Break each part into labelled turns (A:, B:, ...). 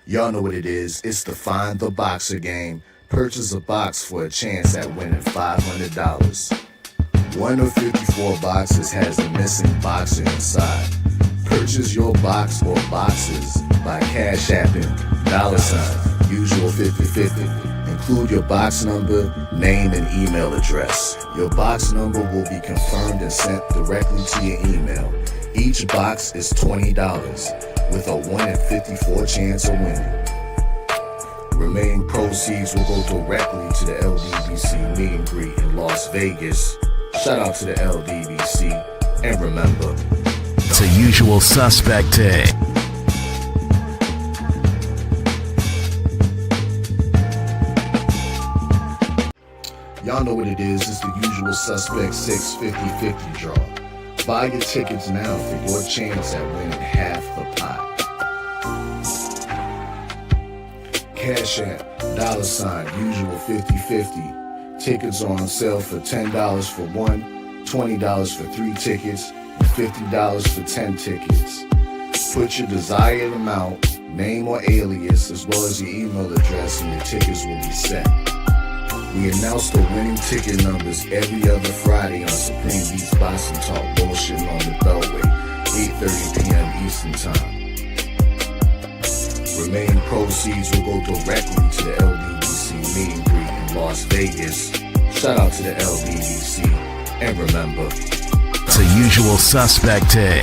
A: Y'all know what it is. It's the Find the Boxer game. Purchase a box for a chance at winning $500. One of 54 boxes has a missing boxer inside. Purchase your box or boxes by Cash Apping $ usual 50/50. Include your box number, name, and email address. Your box number will be confirmed and sent directly to your email. Each box is $20 with a 1 in 54 chance of winning. Remaining proceeds will go directly to the LDBC meet and greet in Las Vegas. Shout out to the LDBC, and remember,
B: it's a usual suspect day.
A: Y'all know what it is. It's the usual suspect 650-50 draw. Buy your tickets now for your chance at winning half the pot. Cash App, $ usual 50/50. Tickets are on sale for $10 for one, $20 for 3 tickets, and $50 for 10 tickets. Put your desired amount, name or alias, as well as your email address, and your tickets will be set. We announce the winning ticket numbers every other Friday on Supreme Beats Boxing Talk Bullshitting on the Beltway, 8:30 p.m. Eastern Time. Remaining proceeds will go directly to the LDBC meet and greet in Las Vegas. Shout out to the LDBC, and remember,
B: it's a usual suspect day.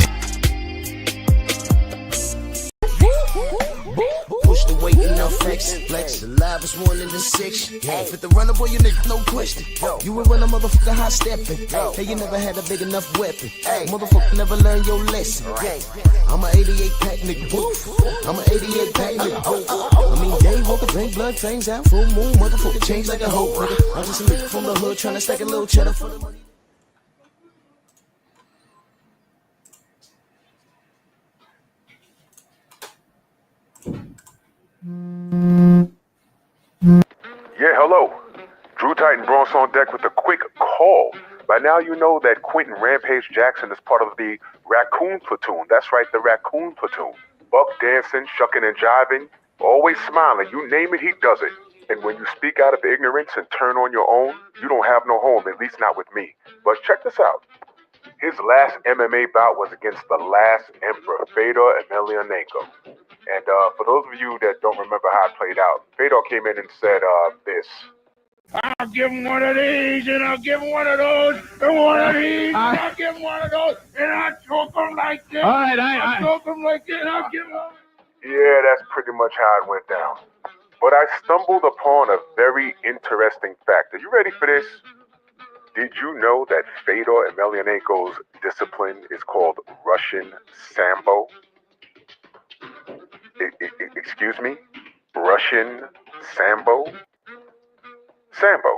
C: The weight enough flex. The live is 1 in the 6. Fit the runner, boy, you nigga, no question. You will run a motherfucker high stepping. Hey, you never had a big enough weapon. Motherfucker never learned your lesson. I'm a 88 pack nigga. I'm a 88 pack nigga. I mean, day walker, drink blood, fangs out, full moon, motherfucker change like a hoe. I'm just a nigga from the hood trying to stack a little cheddar for the money.
D: Yeah, hello. Drew Titan Bronx on deck with a quick call. By now you know that Quentin Rampage Jackson is part of the Raccoon Platoon. That's right, the Raccoon Platoon. Buck dancing, shucking and jiving, always smiling. You name it, he does it. And when you speak out of ignorance and turn on your own, you don't have no home, at least not with me. But check this out. His last MMA bout was against the last emperor, Fedor Emelianenko. And for those of you that don't remember how it played out, Fedor came in and said this.
E: I'll give him one of these, and I'll give him one of those, and one of these, and I'll give him one of those, and I'll choke him like this. All right, I'll choke him like this, and I'll give him...
D: Yeah, that's pretty much how it went down. But I stumbled upon a very interesting fact. Are you ready for this? Did you know that Fedor Emelianenko's discipline is called Russian Sambo? Excuse me? Russian Sambo? Sambo.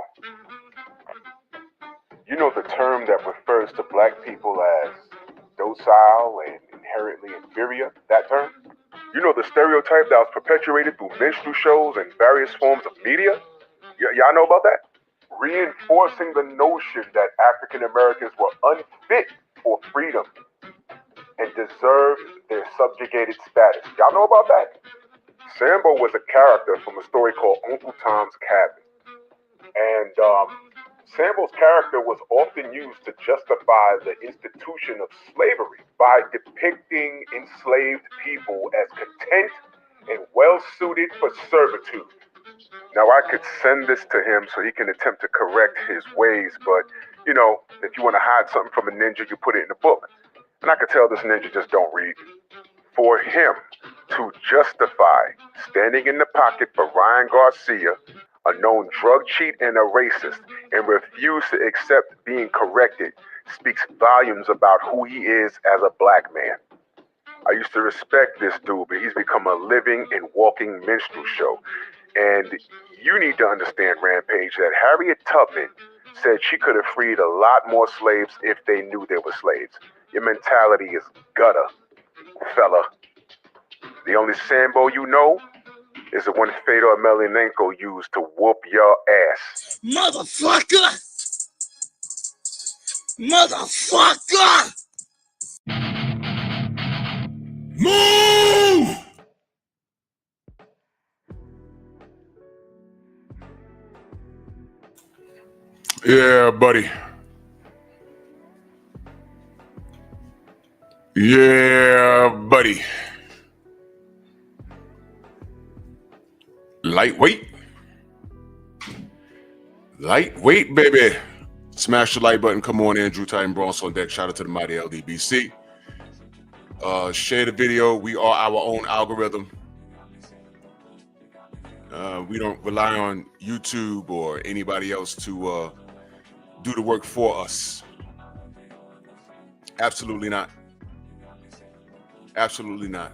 D: You know the term that refers to black people as docile and inherently inferior? That term? You know the stereotype that was perpetuated through minstrel shows and various forms of media? Y'all know about that? Reinforcing the notion that African Americans were unfit for freedom and deserved their subjugated status. Y'all know about that? Sambo was a character from a story called Uncle Tom's Cabin. And Sambo's character was often used to justify the institution of slavery by depicting enslaved people as content and well-suited for servitude. Now, I could send this to him so he can attempt to correct his ways, but, you know, if you want to hide something from a ninja, you put it in a book. And I could tell this ninja just don't read. For him to justify standing in the pocket for Ryan Garcia, a known drug cheat and a racist, and refuse to accept being corrected, speaks volumes about who he is as a black man. I used to respect this dude, but he's become a living and walking minstrel show. And you need to understand, Rampage, that Harriet Tubman said she could have freed a lot more slaves if they knew they were slaves. Your mentality is gutter, fella. The only Sambo you know is the one Fedor Emelianenko used to whoop your ass.
C: Motherfucker! Motherfucker!
E: Move!
D: Yeah, buddy. Yeah, buddy. Lightweight. Lightweight, baby. Smash the like button. Come on, Andrew Titan Bronx on deck. Shout out to the mighty LDBC. Share the video. We are our own algorithm. We don't rely on YouTube or anybody else to do the work for us. Absolutely not. Absolutely not.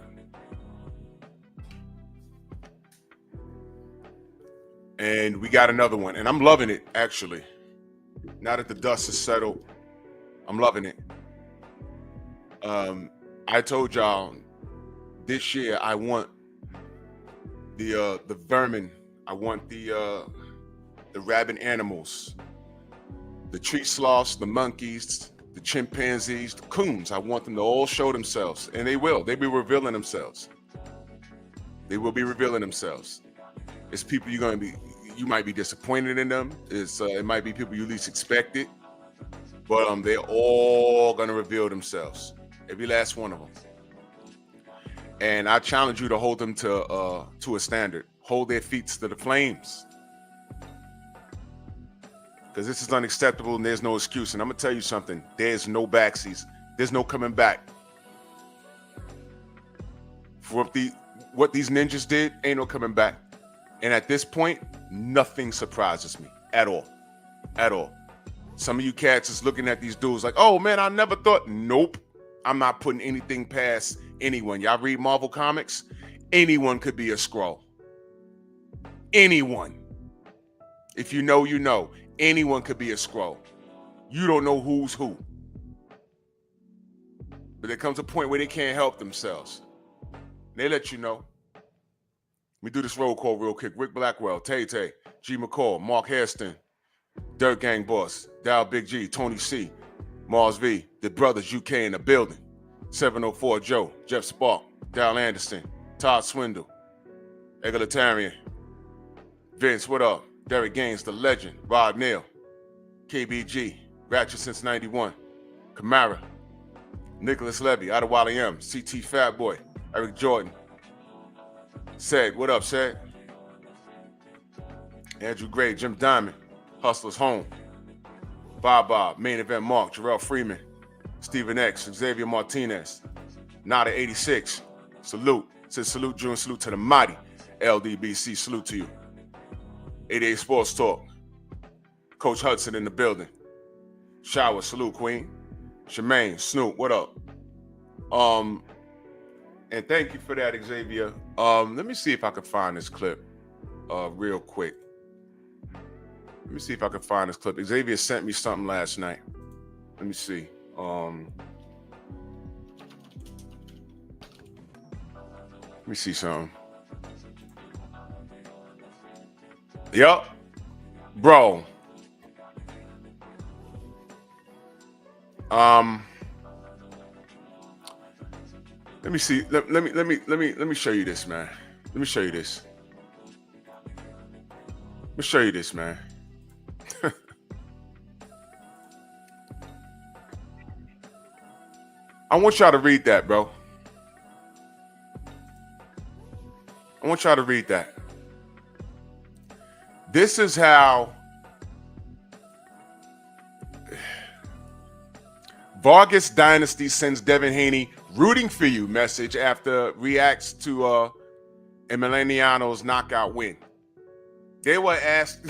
D: And we got another one, and I'm loving it, actually. Now that the dust is settled, I'm loving it. I told y'all this year I want the vermin. I want the rabid animals, the tree sloths, the monkeys, the chimpanzees, the coons. I want them to all show themselves, and they will. They be revealing themselves. They will be revealing themselves. It's people you might be disappointed in them. It might be people you least expected, but they're all gonna reveal themselves. Every last one of them. And I challenge you to hold them to a standard. Hold their feet to the flames. Because this is unacceptable and there's no excuse. And I'm gonna tell you something. There's no backsies. There's no coming back. For what these ninjas did, ain't no coming back. And at this point, nothing surprises me at all. At all. Some of you cats is looking at these dudes like, oh man, I never thought. Nope. I'm not putting anything past anyone. Y'all read Marvel Comics? Anyone could be a Skrull. Anyone. If you know, you know. Anyone could be a Skrull. You don't know who's who. But there comes a point where they can't help themselves. They let you know. Let me do this roll call real quick. Rick Blackwell, Tay-Tay, G. McCall, Mark Hairston, Derrick Gang Boss, Dow Big G, Tony C, Mars V, The Brothers UK in the building, 704 Joe, Jeff Spark, Dal Anderson, Todd Swindle, Egalitarian, Vince, what up? Derrick Gaines, the legend, Rod Neal, KBG, Ratchet since 91, Kamara, Nicholas Levy, Adewale M, CT Fatboy, Eric Jordan, Said, what up, Said? Andrew Gray, Jim Diamond, Hustlers Home, Bob, Main Event Mark, Jarrell Freeman, Stephen X, Xavier Martinez, Nada 86, salute. Says salute, June, salute to the mighty LDBC, salute to you. 88 Sports Talk, Coach Hudson in the building. Shower, salute, Queen. Shemaine, Snoop, what up? And thank you for that, Xavier. Let me see if I can find this clip real quick. Let me see if I can find this clip. Xavier sent me something last night. Let me see. Let me see something. Yup. Bro. Let me see. Let me show you this, man. Let me show you this. Let me show you this, man. I want y'all to read that, bro. I want y'all to read that. This is how Vargas Dynasty sends Devin Haney rooting for you message after reacts to Emiliano's knockout win. They were asked,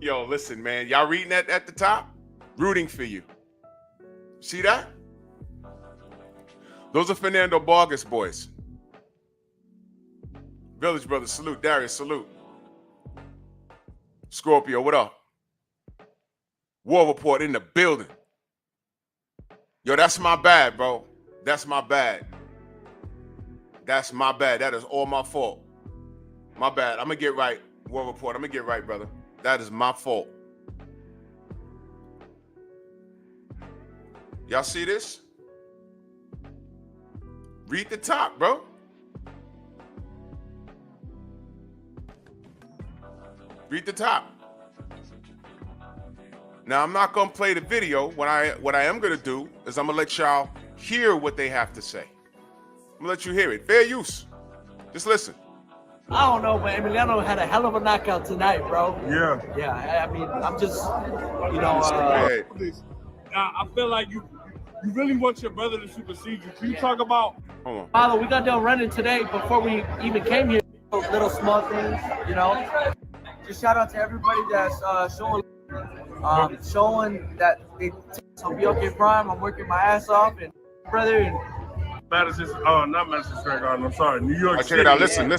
D: yo, listen, man, y'all reading that at the top? Rooting for you. See that? Those are Fernando Vargas boys. Village Brothers, salute. Darius, salute. Scorpio, what up? War Report in the building. Yo, that's my bad, bro. That's my bad. That's my bad. That is all my fault. My bad. I'm going to get right. War Report, I'm going to get right, brother. That is my fault. Y'all see this? Read the top, bro. Read the top.
F: Now, I'm not gonna play the video. What I am gonna do is I'm gonna let y'all hear what they have to say. I'm gonna let you hear it. Fair use. Just listen.
G: I don't know, but Emiliano had a hell of a knockout tonight, bro.
H: Yeah.
G: Yeah, I mean, I'm just, you know.
H: I feel like you really want your brother to supersede you. Can you talk about?
F: Hold on.
G: Father, we got done running today before we even came here. Little small things, you know. Just shout out to everybody that's showing that they take some BOK Prime. I'm working my ass off, and brother, and
H: Not Madison Square Garden. I'm sorry, New York City.
F: Check it out. Listen.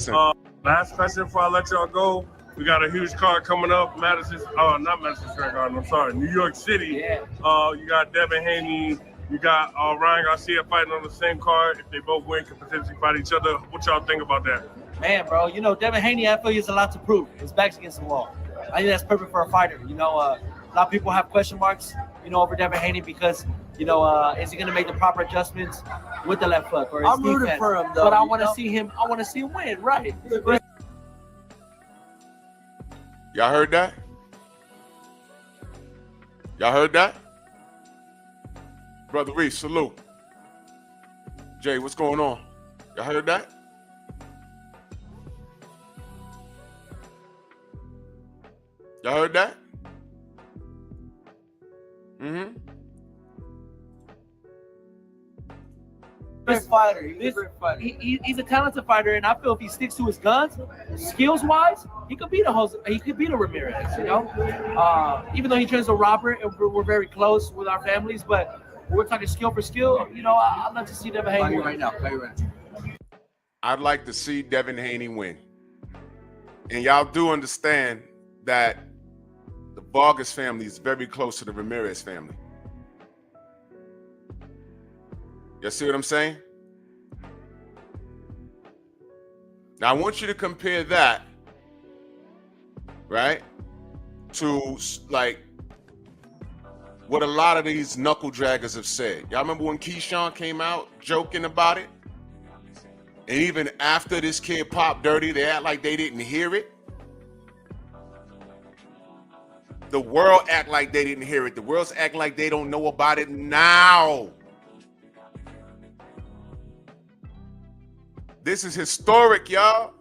H: Last question before I let y'all go. We got a huge card coming up. Not Madison Square Garden. I'm sorry, New York City.
G: Yeah.
H: You got Devin Haney. You got Ryan Garcia fighting on the same card. If they both win, could potentially fight each other. What y'all think about that?
G: Man, bro, you know, Devin Haney, I feel he has a lot to prove. His back's against the wall. I think that's perfect for a fighter. You know, a lot of people have question marks, you know, over Devin Haney because, you know, is he going to make the proper adjustments with the left hook or his
I: I'm rooting for him, though.
G: But I want to see him. I want to see him win, right?
F: Y'all heard that? Y'all heard that? Brother Reese, salute. Jay, what's going on? Y'all heard that? Y'all heard that? Mm-hmm.
G: Great fighter. He's a talented fighter, and I feel if he sticks to his guns, skills-wise, he could beat a Ramirez. You know, even though he trains with Robert, and we're very close with our families, but we're talking skill for skill. You know, I'd love to see Devin Haney win.
I: Right now.
F: I'd like to see Devin Haney win, and y'all do understand that the Vargas family is very close to the Ramirez family. Y'all see what I'm saying? Now, I want you to compare that, right, to, like, what a lot of these knuckle draggers have said. Y'all remember when Keyshawn came out joking about it? And even after this kid popped dirty, they act like they didn't hear it. The world act like they didn't hear it. The world's acting like they don't know about it now. This is historic, y'all.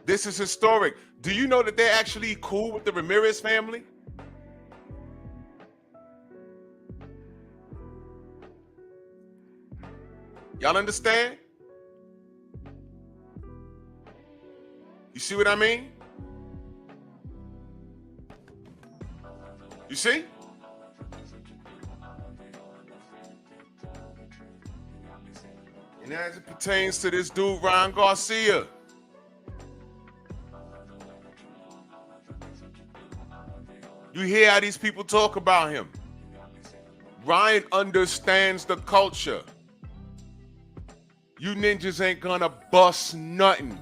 F: This is historic. Do you know that they're actually cool with the Ramirez family? Y'all understand? You see what I mean? You see? And as it pertains to this dude, Ryan Garcia, you hear how these people talk about him. Ryan understands the culture. You ninjas ain't gonna bust nothing.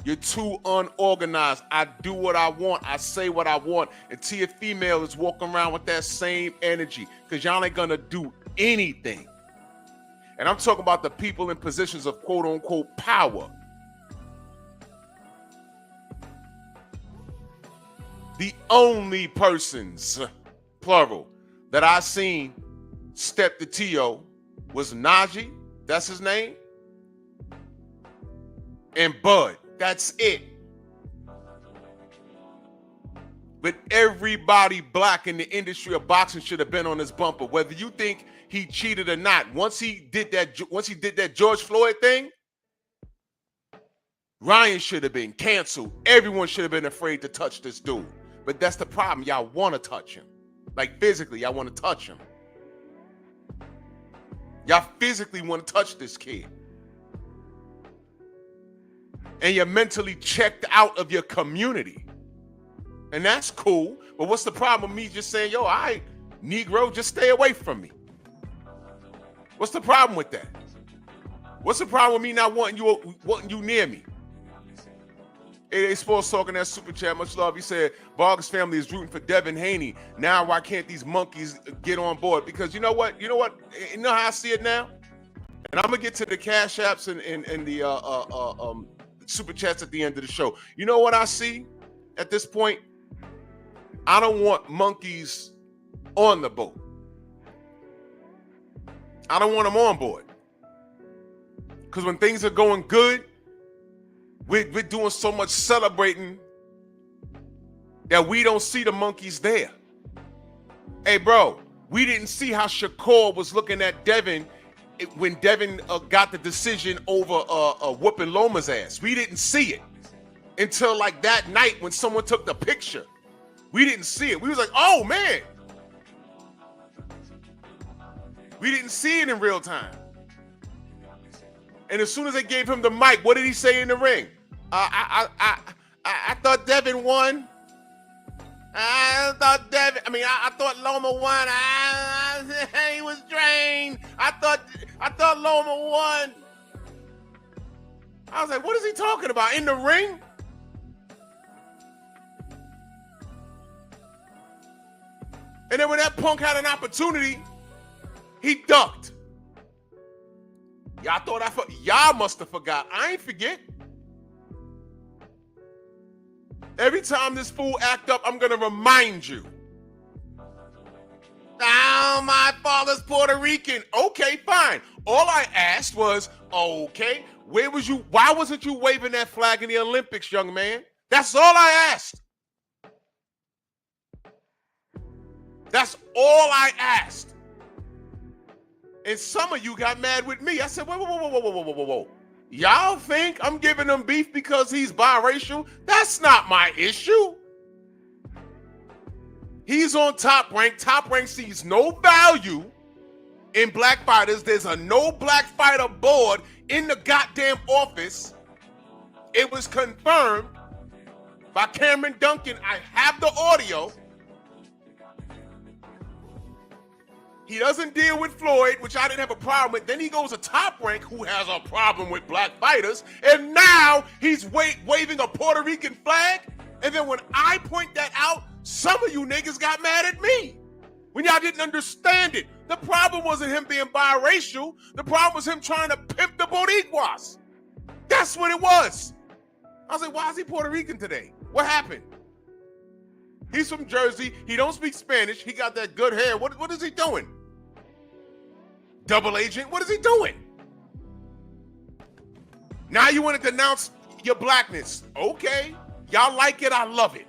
F: You're too unorganized. I do what I want. I say what I want. And Tia Female is walking around with that same energy because y'all ain't gonna do anything. And I'm talking about the people in positions of quote unquote power. The only persons, plural, that I seen step to Tio was Najee, that's his name, and Bud. That's it. But everybody black in the industry of boxing should have been on his bumper. Whether you think he cheated or not, once he did that George Floyd thing, Ryan should have been canceled. Everyone should have been afraid to touch this dude. But that's the problem. Y'all want to touch him. Like physically, y'all want to touch him. Y'all physically want to touch this kid. And you're mentally checked out of your community. And that's cool. But what's the problem with me just saying, yo, all right, Negro, just stay away from me? What's the problem with that? What's the problem with me not wanting you near me? A Sports talking that super chat, much love. He said, Vargas family is rooting for Devin Haney. Now why can't these monkeys get on board? Because you know what? You know how I see it now? And I'm going to get to the cash apps and the super chats at the end of the show. You know what I see at this point? I don't want monkeys on the boat. I don't want them on board. Because when things are going good, we're doing so much celebrating that we don't see the monkeys there. Hey, bro, we didn't see how Shakur was looking at Devin when Devin got the decision over whooping Loma's ass. We didn't see it until like that night when someone took the picture. We didn't see it. We was like, oh, man. We didn't see it in real time. And as soon as they gave him the mic, what did he say in the ring? I thought Devin won. I thought Loma won. He was drained. I thought Loma won. I was like, what is he talking about? In the ring? And then when that punk had an opportunity, he ducked. Y'all must have forgot. I ain't forget. Every time this fool act up, I'm gonna remind you. Oh, my father's Puerto Rican. Okay, fine. All I asked was, okay, where was you? Why wasn't you waving that flag in the Olympics, young man? That's all I asked. That's all I asked. And some of you got mad with me. I said, whoa. Y'all think I'm giving him beef because he's biracial? That's not my issue. He's on Top Rank. Top Rank sees no value in black fighters. There's a no black fighter board in the goddamn office. It was confirmed by Cameron Duncan. I have the audio. He doesn't deal with Floyd, which I didn't have a problem with. Then he goes to Top Rank, who has a problem with black fighters. And now he's waving a Puerto Rican flag. And then when I point that out, some of you niggas got mad at me. When y'all didn't understand it. The problem wasn't him being biracial. The problem was him trying to pimp the Boricuas. That's what it was. I was like, why is he Puerto Rican today? What happened? He's from Jersey. He don't speak Spanish. He got that good hair. What is he doing? Double agent? What is he doing? Now you want to denounce your blackness. Okay. Y'all like it. I love it.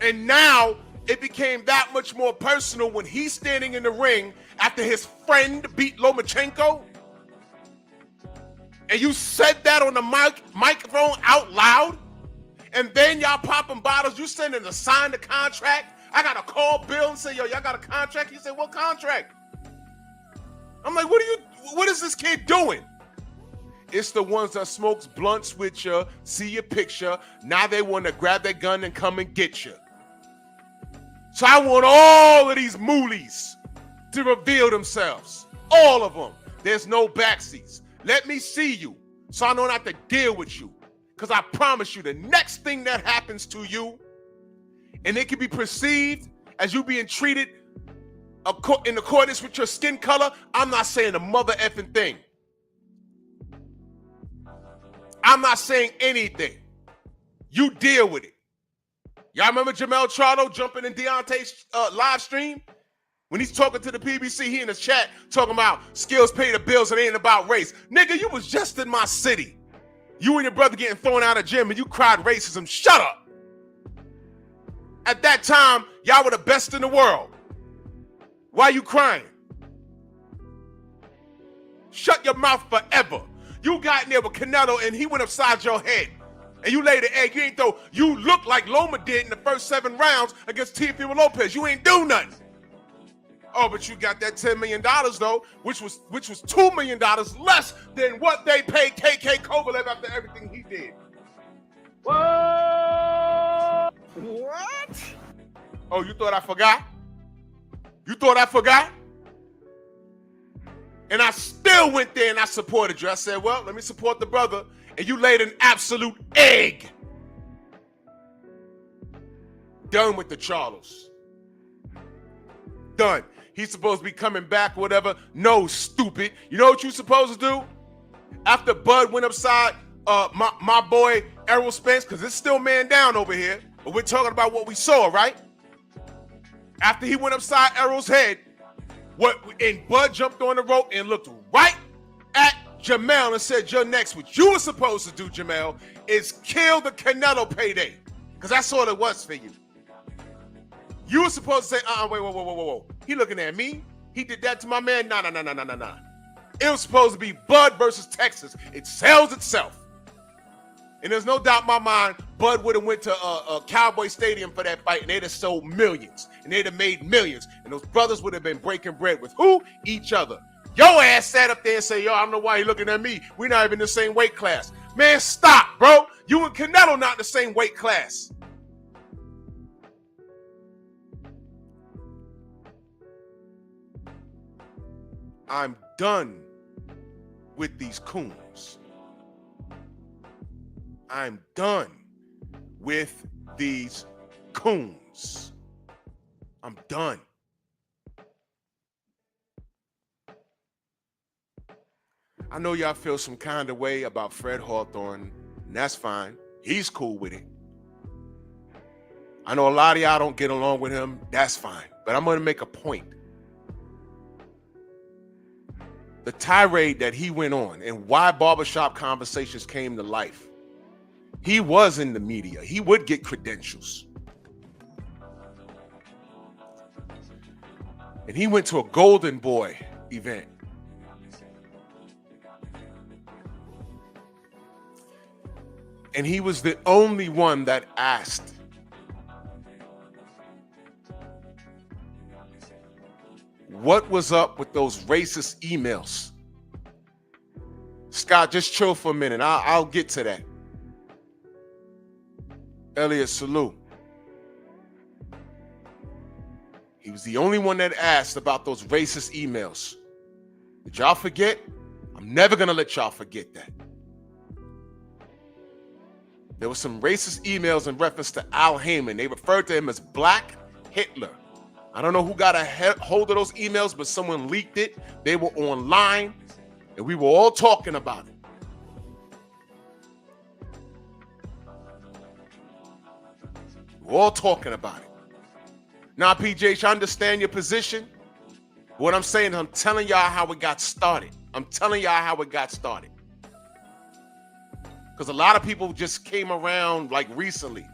F: And now it became that much more personal when he's standing in the ring after his friend beat Lomachenko. And you said that on the microphone out loud. And then y'all popping bottles. You sending to sign the contract. I got to call Bill and say, yo, y'all got a contract? He said, what contract? I'm like, what is this kid doing? It's the ones that smokes blunts with you, see your picture. Now they want to grab their gun and come and get you. So I want all of these moolies to reveal themselves. All of them. There's no backseats. Let me see you so I know not to deal with you. Because I promise you, the next thing that happens to you, and it can be perceived as you being treated in accordance with your skin color, I'm not saying a mother effing thing. I'm not saying anything. You deal with it. Y'all remember Jamel Charlo jumping in Deontay's live stream? When he's talking to the PBC, he in the chat talking about skills pay the bills and it ain't about race. Nigga, you was just in my city. You and your brother getting thrown out of gym and you cried racism. Shut up. At that time, y'all were the best in the world. Why you crying? Shut your mouth forever. You got in there with Canelo and he went upside your head. And you laid the egg. You ain't throw. You look like Loma did in the first 7 rounds against Teofimo Lopez. You ain't do nothing. Oh, but you got that $10 million though, which was $2 million less than what they paid KK Kovalev after everything he did. Whoa! What? Oh, you thought I forgot? You thought I forgot? And I still went there and I supported you. I said, well, let me support the brother. And you laid an absolute egg. Done with the Charlos. Done. He's supposed to be coming back or whatever. No, stupid. You know what you're supposed to do? After Bud went upside my boy Errol Spence, because it's still man down over here, but we're talking about what we saw, right? After he went upside Errol's head, and Bud jumped on the rope and looked right at Jamel and said, "You're next." What you were supposed to do, Jamel, is kill the Canelo payday, because that's all it was for you. You were supposed to say, wait, whoa. He looking at me. He did that to my man. Nah. It was supposed to be Bud versus Texas. It sells itself. And there's no doubt in my mind, Bud would have went to a Cowboy Stadium for that fight, and they'd have sold millions, and they'd have made millions. And those brothers would have been breaking bread with who? Each other. Your ass sat up there and said, yo, I don't know why you're looking at me. We're not even in the same weight class. Man, stop, bro. You and Canelo not in the same weight class. I'm done with these coons. I'm done with these coons. I'm done. I know y'all feel some kind of way about Fred Hawthorne, and that's fine. He's cool with it. I know a lot of y'all don't get along with him. That's fine. But I'm going to make a point. The tirade that he went on and why barbershop conversations came to life. He was in the media. He would get credentials. And he went to a Golden Boy event. And he was the only one that asked, what was up with those racist emails? Scott, just chill for a minute. I'll get to that. Elliot, salute. He was the only one that asked about those racist emails. Did y'all forget? I'm never going to let y'all forget that. There were some racist emails in reference to Al Heyman. They referred to him as Black Hitler. I don't know who got a hold of those emails, but someone leaked it. They were online, and we were all talking about it. We're all talking about it. Now, PJ, I understand your position. What I'm saying, I'm telling y'all how it got started. Because a lot of people just came around like recently.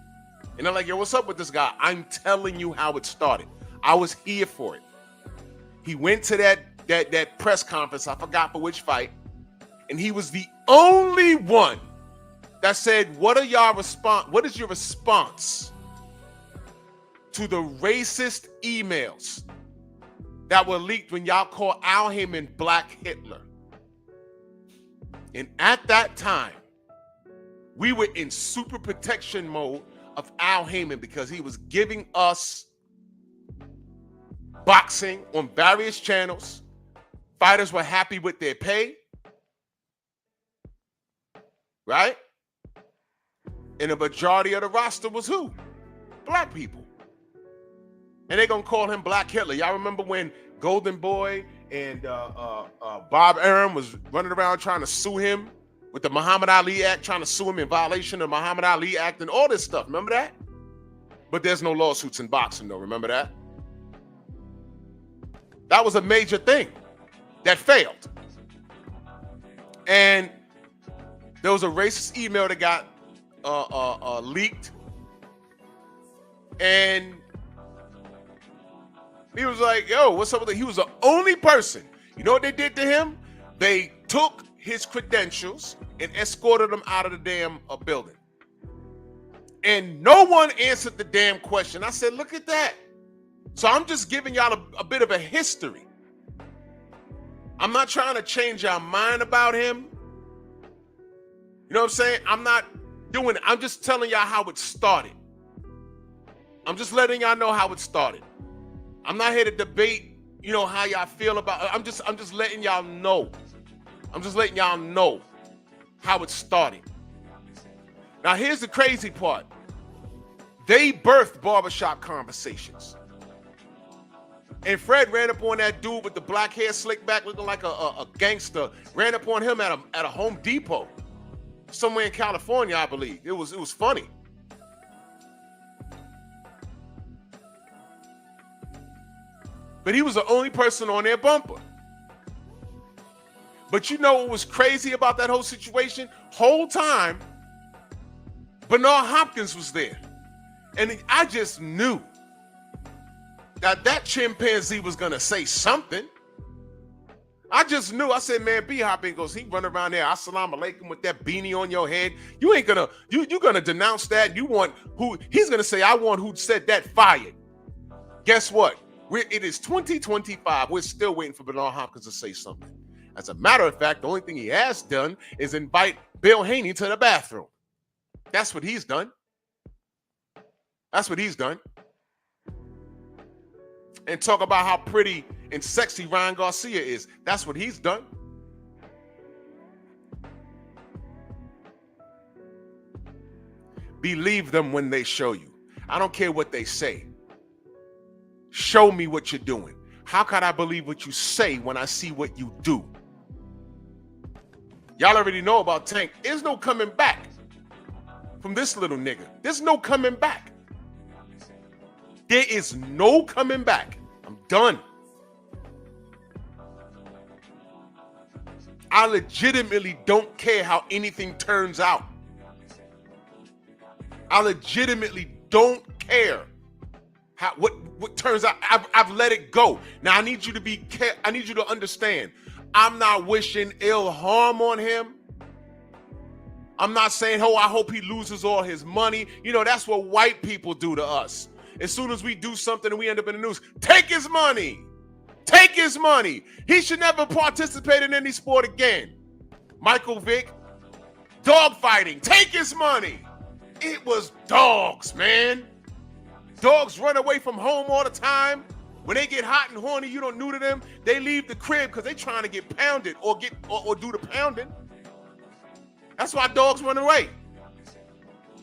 F: And they're like, yo, what's up with this guy? I'm telling you how it started. I was here for it. He went to that press conference, I forgot for which fight, and he was the only one that said, what is your response to the racist emails that were leaked when y'all call Al Heyman Black Hitler? And at that time, we were in super protection mode of Al Heyman because he was giving us boxing on various channels. Fighters were happy with their pay, right? And the majority of the roster was who? Black people. And they're going to call him Black Hitler. Y'all remember when Golden Boy and Bob Arum was running around trying to sue him with the Muhammad Ali Act, trying to sue him in violation of the Muhammad Ali Act and all this stuff. Remember that? But there's no lawsuits in boxing, though. Remember that? That was a major thing that failed. And there was a racist email that got leaked. And he was like, yo, what's up with it? He was the only person. You know what they did to him? They took his credentials and escorted him out of the damn building. And no one answered the damn question. I said, look at that. So I'm just giving y'all a bit of a history. I'm not trying to change your mind about him. You know what I'm saying? I'm not doing it. I'm just telling y'all how it started. I'm just letting y'all know how it started. I'm not here to debate, you know, how y'all feel about it. I'm just letting y'all know. I'm just letting y'all know how it started. Now, here's the crazy part. They birthed barbershop conversations. And Fred ran up on that dude with the black hair slicked back looking like a gangster, ran up on him at a Home Depot. somewhere in California, I believe. It was funny. But he was the only person on their bumper. But you know what was crazy about that whole situation? Whole time, Bernard Hopkins was there. And I just knew that chimpanzee was going to say something. I just knew. I said, man, B-Hop ain't goes, he run around there, assalamu alaikum, with that beanie on your head. You ain't gonna, you gonna denounce that. You want who, he's gonna say, I want who said that fired. Guess what? It is 2025. We're still waiting for Bernard Hopkins to say something. As a matter of fact, the only thing he has done is invite Bill Haney to the bathroom. That's what he's done. That's what he's done. And talk about how pretty and sexy Ryan Garcia is. That's what he's done. Believe them when they show you. I don't care what they say. Show me what you're doing. How can I believe what you say when I see what you do? Y'all already know about Tank. There's no coming back from this little nigga. There's no coming back. There is no coming back. I'm done. I legitimately don't care how anything turns out. I legitimately don't care how what turns out. I've let it go. Now I need you to I need you to understand. I'm not wishing ill harm on him. I'm not saying, oh, I hope he loses all his money. You know, that's what white people do to us. As soon as we do something and we end up in the news, take his money. Take his money. He should never participate in any sport again. Michael Vick, dog fighting, take his money. It was dogs, man. Dogs run away from home all the time. When they get hot and horny, you don't neuter them. They leave the crib because they trying to get pounded or do the pounding. That's why dogs run away.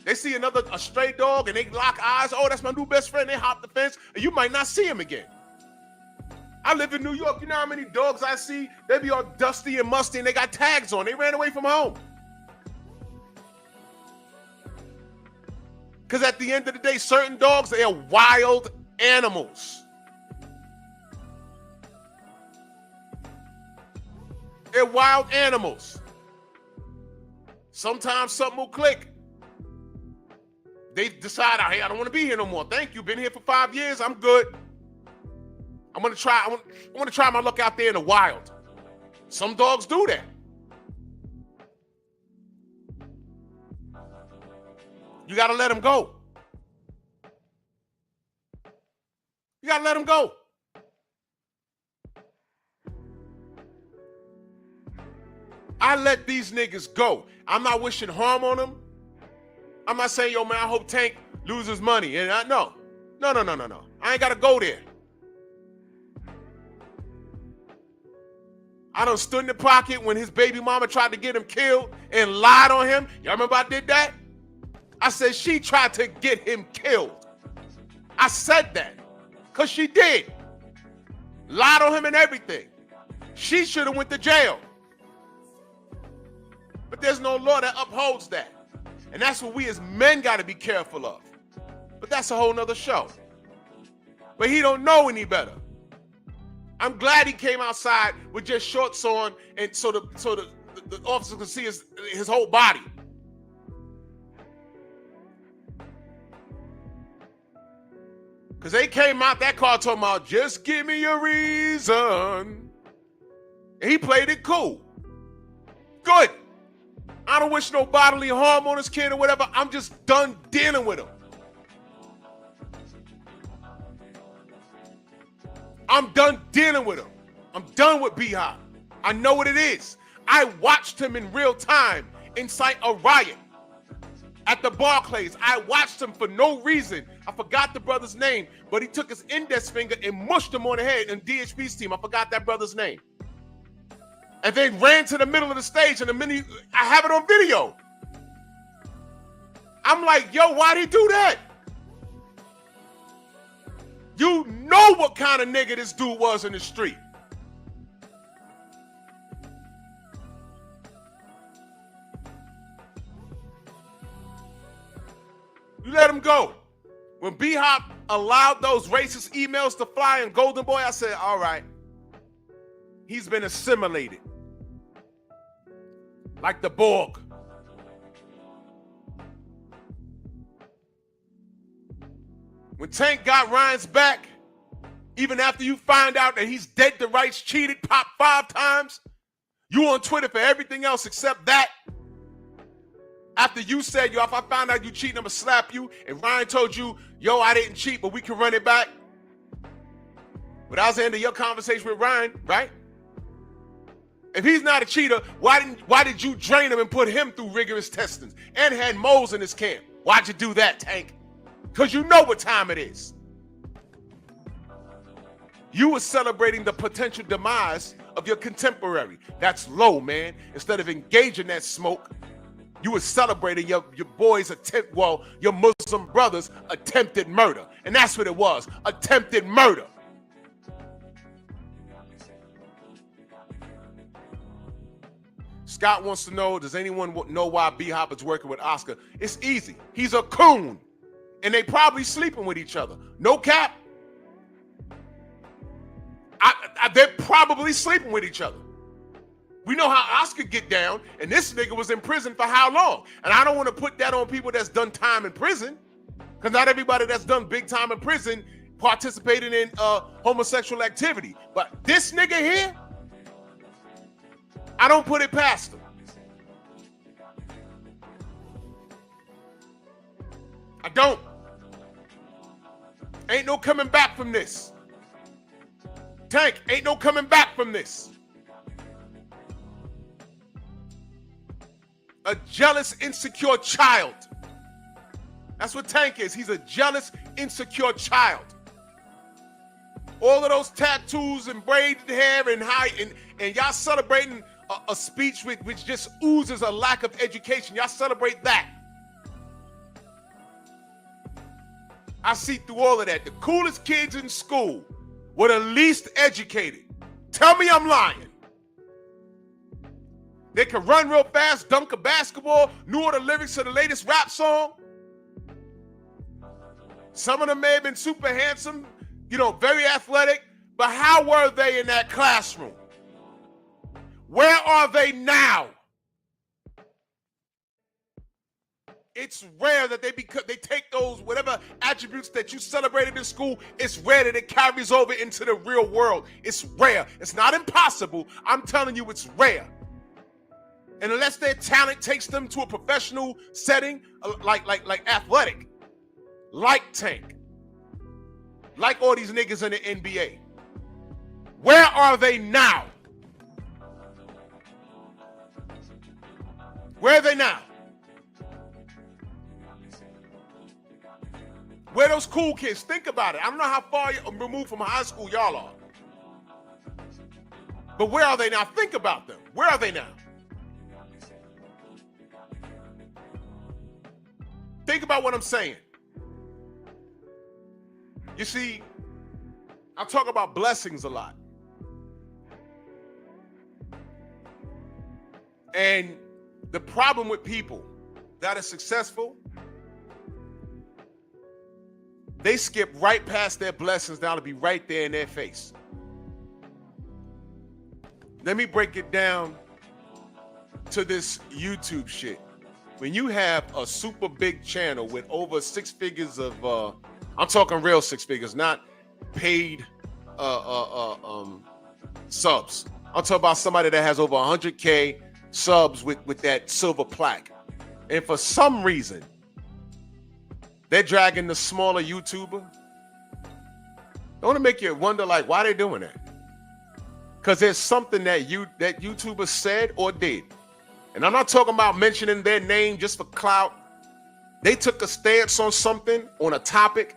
F: They see a stray dog and they lock eyes. Oh, that's my new best friend. They hop the fence and you might not see him again. I live in New York. You know how many dogs I see? They be all dusty and musty and they got tags on. They ran away from home. Because at the end of the day, certain dogs, they are wild animals. They're wild animals. Sometimes something will click. They decide, hey, I don't want to be here no more. Thank you. Been here for 5 years. I'm good. I want to try my luck out there in the wild. Some dogs do that. You got to let them go. You got to let them go. I let these niggas go. I'm not wishing harm on them. I'm not saying, yo, man, I hope Tank loses money. And no. I ain't got to go there. I done stood in the pocket when his baby mama tried to get him killed and lied on him. Y'all remember I did that? I said she tried to get him killed. I said that because she did. Lied on him and everything. She should have went to jail. But there's no law that upholds that. And that's what we as men got to be careful of. But that's a whole nother show. But he don't know any better. I'm glad he came outside with just shorts on and so the officer could see his whole body. Because they came out, that car talking about, just give me a reason. And he played it cool. Good. I don't wish no bodily harm on his kid or whatever. I'm just done dealing with him. I'm done dealing with him. I'm done with B-Hop. I know what it is. I watched him in real time incite a riot at the Barclays. I watched him for no reason. I forgot the brother's name, but he took his index finger and mushed him on the head in DHP's team. I forgot that brother's name. And then ran to the middle of the stage and I have it on video. I'm like, yo, why'd he do that? You know what kind of nigga this dude was in the street. You let him go. When B-Hop allowed those racist emails to fly in Golden Boy, I said, all right, he's been assimilated. Like the Borg. When Tank got Ryan's back, even after you find out that he's dead to rights, cheated, popped 5 times, you on Twitter for everything else except that. After you said, yo, if I find out you cheating, I'm going to slap you. And Ryan told you, yo, I didn't cheat, but we can run it back. But that was the end of your conversation with Ryan, right? If he's not a cheater, why did you drain him and put him through rigorous testing and had moles in his camp? Why'd you do that, Tank? Because you know what time it is. You were celebrating the potential demise of your contemporary. That's low, man. Instead of engaging that smoke, you were celebrating your boys' your Muslim brothers' attempted murder. And that's what it was, attempted murder. Scott wants to know, does anyone know why B-Hop is working with Oscar? It's easy. He's a coon. And they probably sleeping with each other. No cap. They're probably sleeping with each other. We know how Oscar get down, and this nigga was in prison for how long? And I don't want to put that on people that's done time in prison, because not everybody that's done big time in prison participated in homosexual activity. But this nigga here, I don't put it past him. I don't. Ain't no coming back from this. Tank, ain't no coming back from this. A jealous, insecure child. That's what Tank is. He's a jealous, insecure child. All of those tattoos and braided hair and y'all celebrating a speech which just oozes a lack of education. Y'all celebrate that. I see through all of that. The coolest kids in school were the least educated. Tell me I'm lying. They can run real fast, dunk a basketball, knew all the lyrics to the latest rap song. Some of them may have been super handsome, very athletic, but how were they in that classroom? Where are they now? It's rare that they take those whatever attributes that you celebrated in school. It's rare that it carries over into the real world. It's rare. It's not impossible. I'm telling you, it's rare. And unless their talent takes them to a professional setting, like athletic, like Tank, like all these niggas in the NBA, where are they now? Where are they now? Where those cool kids? Think about it. I don't know how far removed from high school y'all are. But where are they now? Think about them. Where are they now? Think about what I'm saying. You see, I talk about blessings a lot. And the problem with people that are successful, they skip right past their blessings now to be right there in their face. Let me break it down to this YouTube shit. When you have a super big channel with over 6 figures of, I'm talking real 6 figures, not paid subs. I'm talking about somebody that has over 100K subs with that silver plaque. And for some reason, they're dragging the smaller YouTuber. Don't it make you wonder, why they doing that? Because there's something that YouTuber said or did. And I'm not talking about mentioning their name just for clout. They took a stance on something, on a topic,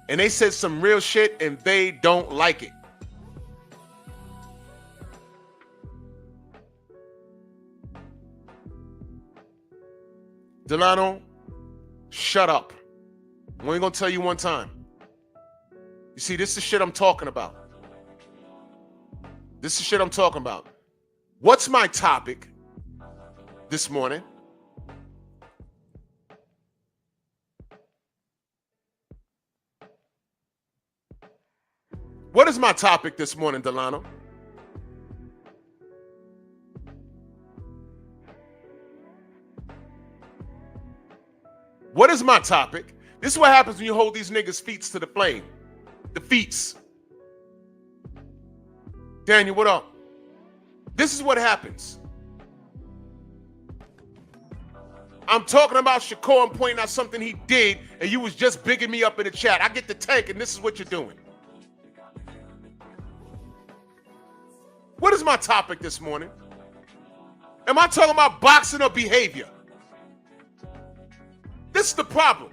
F: and they said some real shit, and they don't like it. Delano, shut up. I'm only gonna tell you one time. You see, this is shit I'm talking about. This is shit I'm talking about. What's my topic this morning? What is my topic this morning, Delano? What is my topic? This is what happens when you hold these niggas' feet to the flame. The feets. Daniel, what up? This is what happens. I'm talking about Shakur and pointing out something he did, and you was just bigging me up in the chat. I get the tank, and this is what you're doing. What is my topic this morning? Am I talking about boxing or behavior? This is the problem.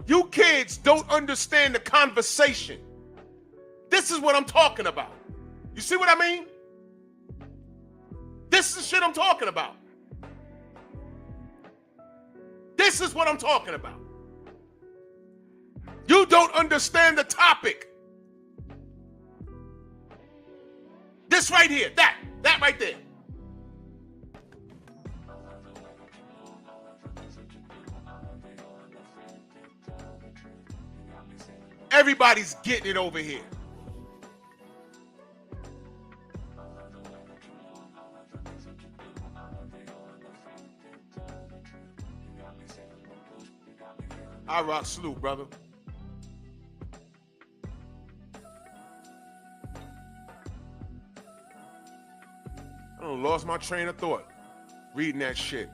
F: You kids don't understand the conversation. This is what I'm talking about. You see what I mean? This is the shit I'm talking about. This is what I'm talking about. You don't understand the topic. This right here, that right there. Everybody's getting it over here. I rock salute, brother. I done lost my train of thought reading that shit.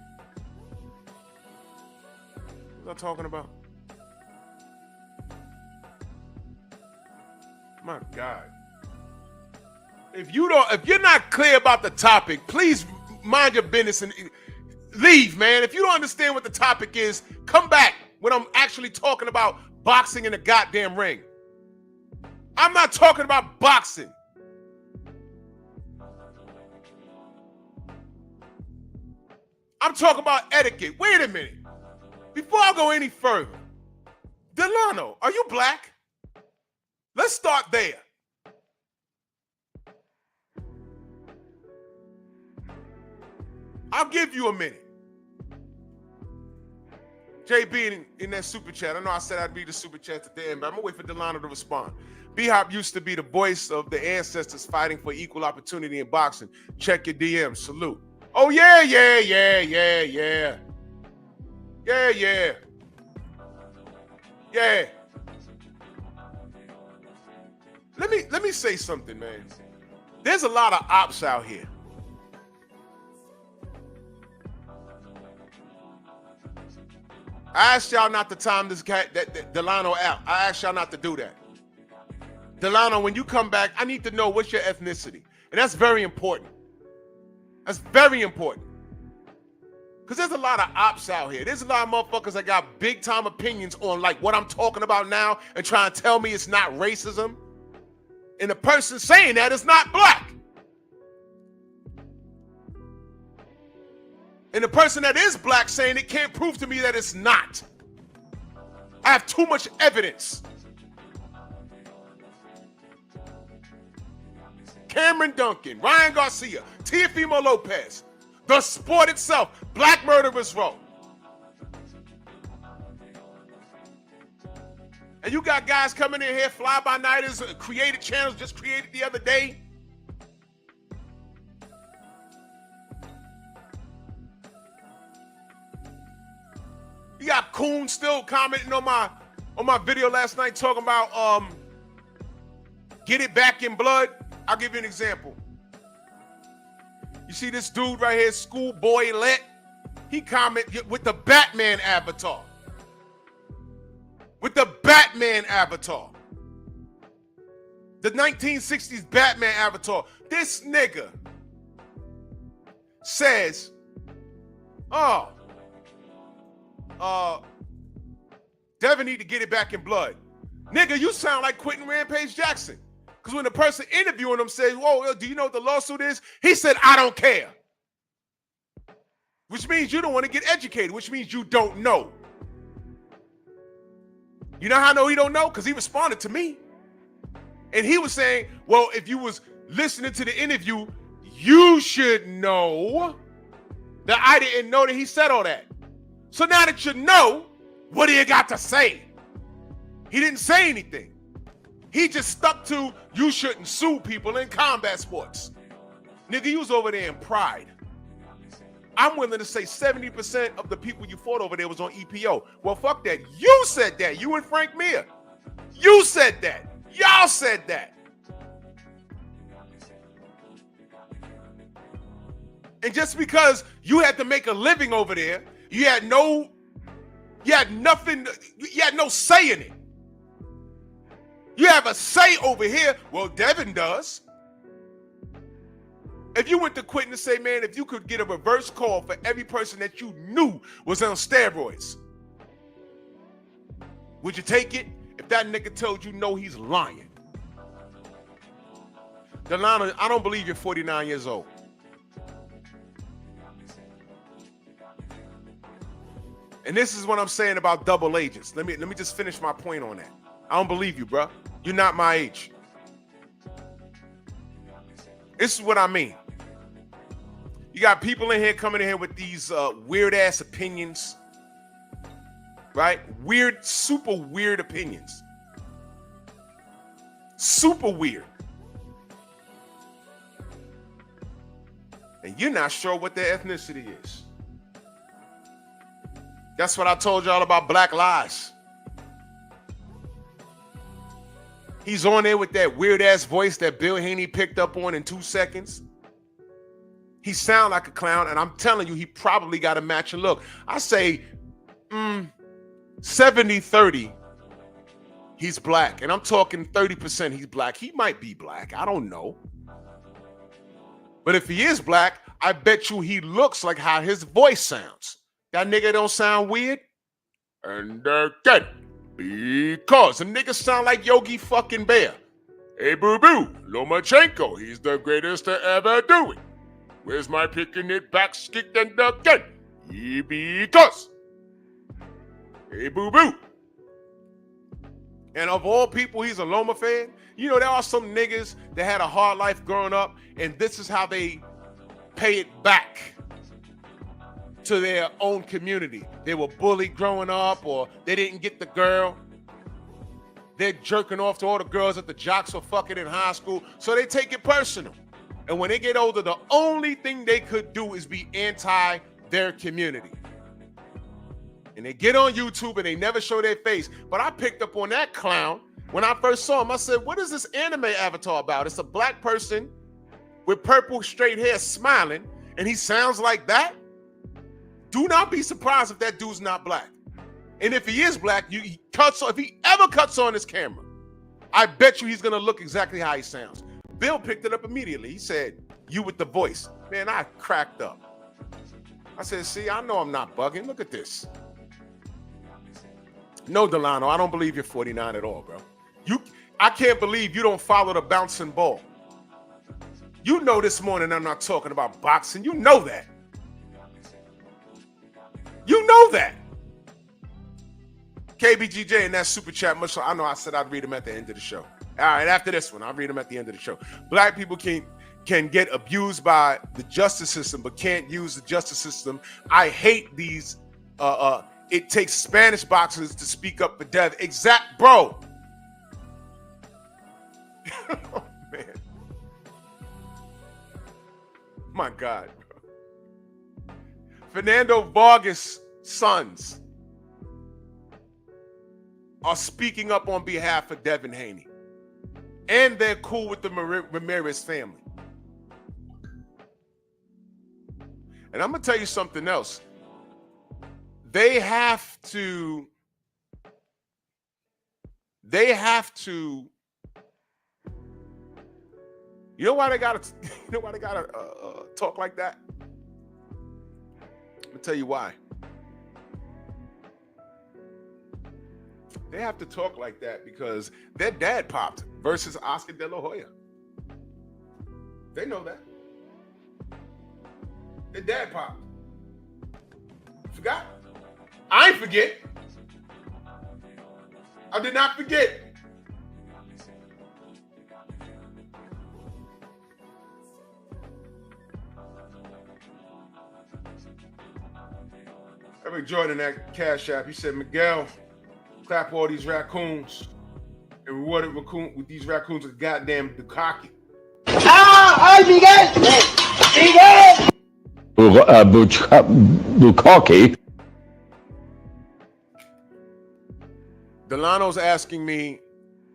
F: What was I talking about? My God. If you're not clear about the topic, please mind your business and leave, man. If you don't understand what the topic is, come back when I'm actually talking about boxing in the goddamn ring. I'm not talking about boxing. I'm talking about etiquette. Wait a minute. Before I go any further, Delano, are you black? Let's start there. I'll give you a minute. JB in that super chat. I know I said I'd read the super chat at the end, but I'm gonna wait for Delano to respond. B-Hop used to be the voice of the ancestors fighting for equal opportunity in boxing. Check your DMs. Salute. Oh yeah. Let me say something, man. There's a lot of ops out here. I asked y'all not to time this guy, that Delano out. I asked y'all not to do that. Delano, when you come back, I need to know what's your ethnicity. And that's very important. That's very important. Because there's a lot of ops out here. There's a lot of motherfuckers that got big time opinions on like what I'm talking about now and trying to tell me it's not racism. And the person saying that is not black. And the person that is black saying it can't prove to me that it's not. I have too much evidence. Cameron Duncan, Ryan Garcia, Teofimo Lopez, the sport itself, Black Murderers Row. And you got guys coming in here, fly-by-nighters, created channels just created the other day. You got Coon still commenting on my video last night talking about get it back in blood. I'll give you an example. You see this dude right here, Schoolboy Let? He commented with the Batman avatar. With the Batman avatar. The 1960s Batman avatar. This nigga says, Devin need to get it back in blood. Nigga, you sound like Quentin Rampage Jackson. Because when the person interviewing him says, whoa, do you know what the lawsuit is? He said, I don't care. Which means you don't want to get educated, which means you don't know. You know how I know he don't know? Because he responded to me. And he was saying, well, if you was listening to the interview, you should know that I didn't know that he said all that. So now that you know, what do you got to say? He didn't say anything. He just stuck to you shouldn't sue people in combat sports. Nigga, you was over there in Pride. I'm willing to say 70% of the people you fought over there was on EPO. Well, fuck that. You said that. You and Frank Mir. You said that. Y'all said that. And just because you had to make a living over there, you had no say in it. You have a say over here. Well, Devin does. If you went to Quentin and say, man, if you could get a reverse call for every person that you knew was on steroids, would you take it? If that nigga told you no, he's lying. Delano, I don't believe you're 49 years old. And this is what I'm saying about double agents. Let me just finish my point on that. I don't believe you, bro. You're not my age. This is what I mean. You got people in here coming in here with these weird ass opinions, right? Weird, super weird opinions. Super weird. And you're not sure what their ethnicity is. That's what I told y'all about Black Lives. He's on there with that weird ass voice that Bill Haney picked up on in 2 seconds. He sound like a clown, and I'm telling you, he probably got a matching look. I say 70-30, he's black. And I'm talking 30% he's black. He might be black. I don't know. But if he is black, I bet you he looks like how his voice sounds. That nigga don't sound weird? And again, because the nigga sound like Yogi fucking Bear. Hey, boo-boo, Lomachenko, he's the greatest to ever do it. Where's my picking it back, stick and again? Because. Hey, boo-boo. And of all people, he's a Loma fan. You know, there are some niggas that had a hard life growing up, and this is how they pay it back to their own community. They were bullied growing up, or they didn't get the girl. They're jerking off to all the girls that the jocks were fucking in high school, so they take it personal. And when they get older, the only thing they could do is be anti their community. And they get on YouTube and they never show their face. But I picked up on that clown when I first saw him. I said, what is this anime avatar about? It's a black person with purple straight hair smiling, and he sounds like that? Do not be surprised if that dude's not black. And if he is black, if he ever cuts on his camera, I bet you he's gonna look exactly how he sounds. Bill picked it up immediately. He said, you with the voice. Man, I cracked up. I said, see, I know I'm not bugging. Look at this. No, Delano, I don't believe you're 49 at all, bro. I can't believe you don't follow the bouncing ball. You know this morning I'm not talking about boxing. You know that. You know that. KBGJ and that super chat, much I know I said I'd read them at the end of the show. All right, after this one, I'll read them at the end of the show. Black people can get abused by the justice system, but can't use the justice system. I hate these. It takes Spanish boxers to speak up for death. Bro. Oh, man. My God, bro. Fernando Vargas' sons are speaking up on behalf of Devin Haney. And they're cool with the Ramirez family. And I'm going to tell you something else. They have to you know why they gotta talk like that? Let me tell you why. They have to talk like that because their dad popped versus Oscar De La Hoya. They know that. Their dad popped. Forgot? I ain't forget. I did not forget. Eric Jordan, that Cash App, he said, Miguel, clap all these raccoons in and rewarded with these raccoons with goddamn Dukaki.
I: Bukaki.
F: Delano's asking me,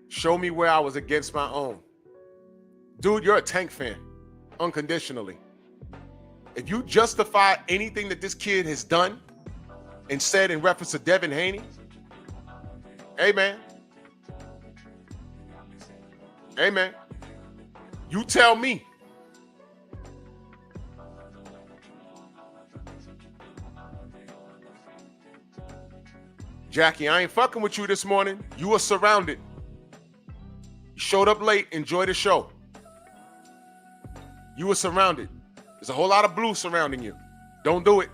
F: show me where I was against my own. Dude, you're a Tank fan, unconditionally. If you justify anything that this kid has done and said in reference to Devin Haney, hey man, you tell me. Jackie, I ain't fucking with you this morning. You were surrounded. You showed up late. Enjoy the show. You were surrounded. There's a whole lot of blue surrounding you. Don't do it.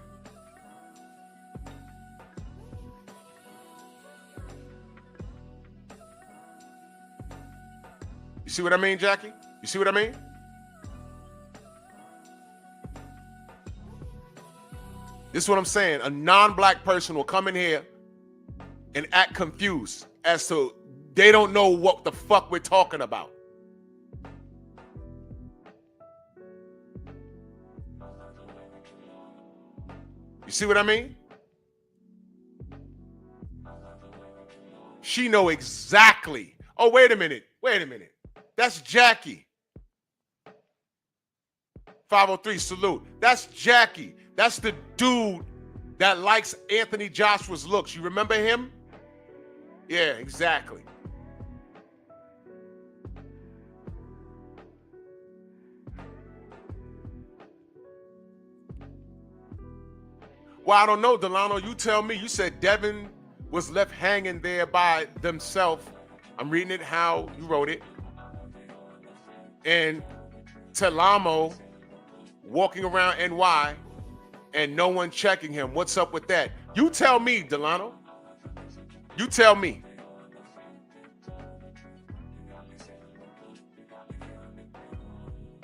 F: You see what I mean, Jackie? You see what I mean? This is what I'm saying. A non-black person will come in here and act confused as to they don't know what the fuck we're talking about. You see what I mean? She know exactly. Oh, wait a minute. That's Jackie. 503, salute. That's Jackie. That's the dude that likes Anthony Joshua's looks. You remember him? Yeah, exactly. Well, I don't know, Delano. You tell me. You said Devin was left hanging there by themselves. I'm reading it how you wrote it. And Telamo walking around NY and no one checking him. What's up with that? You tell me, Delano. You tell me.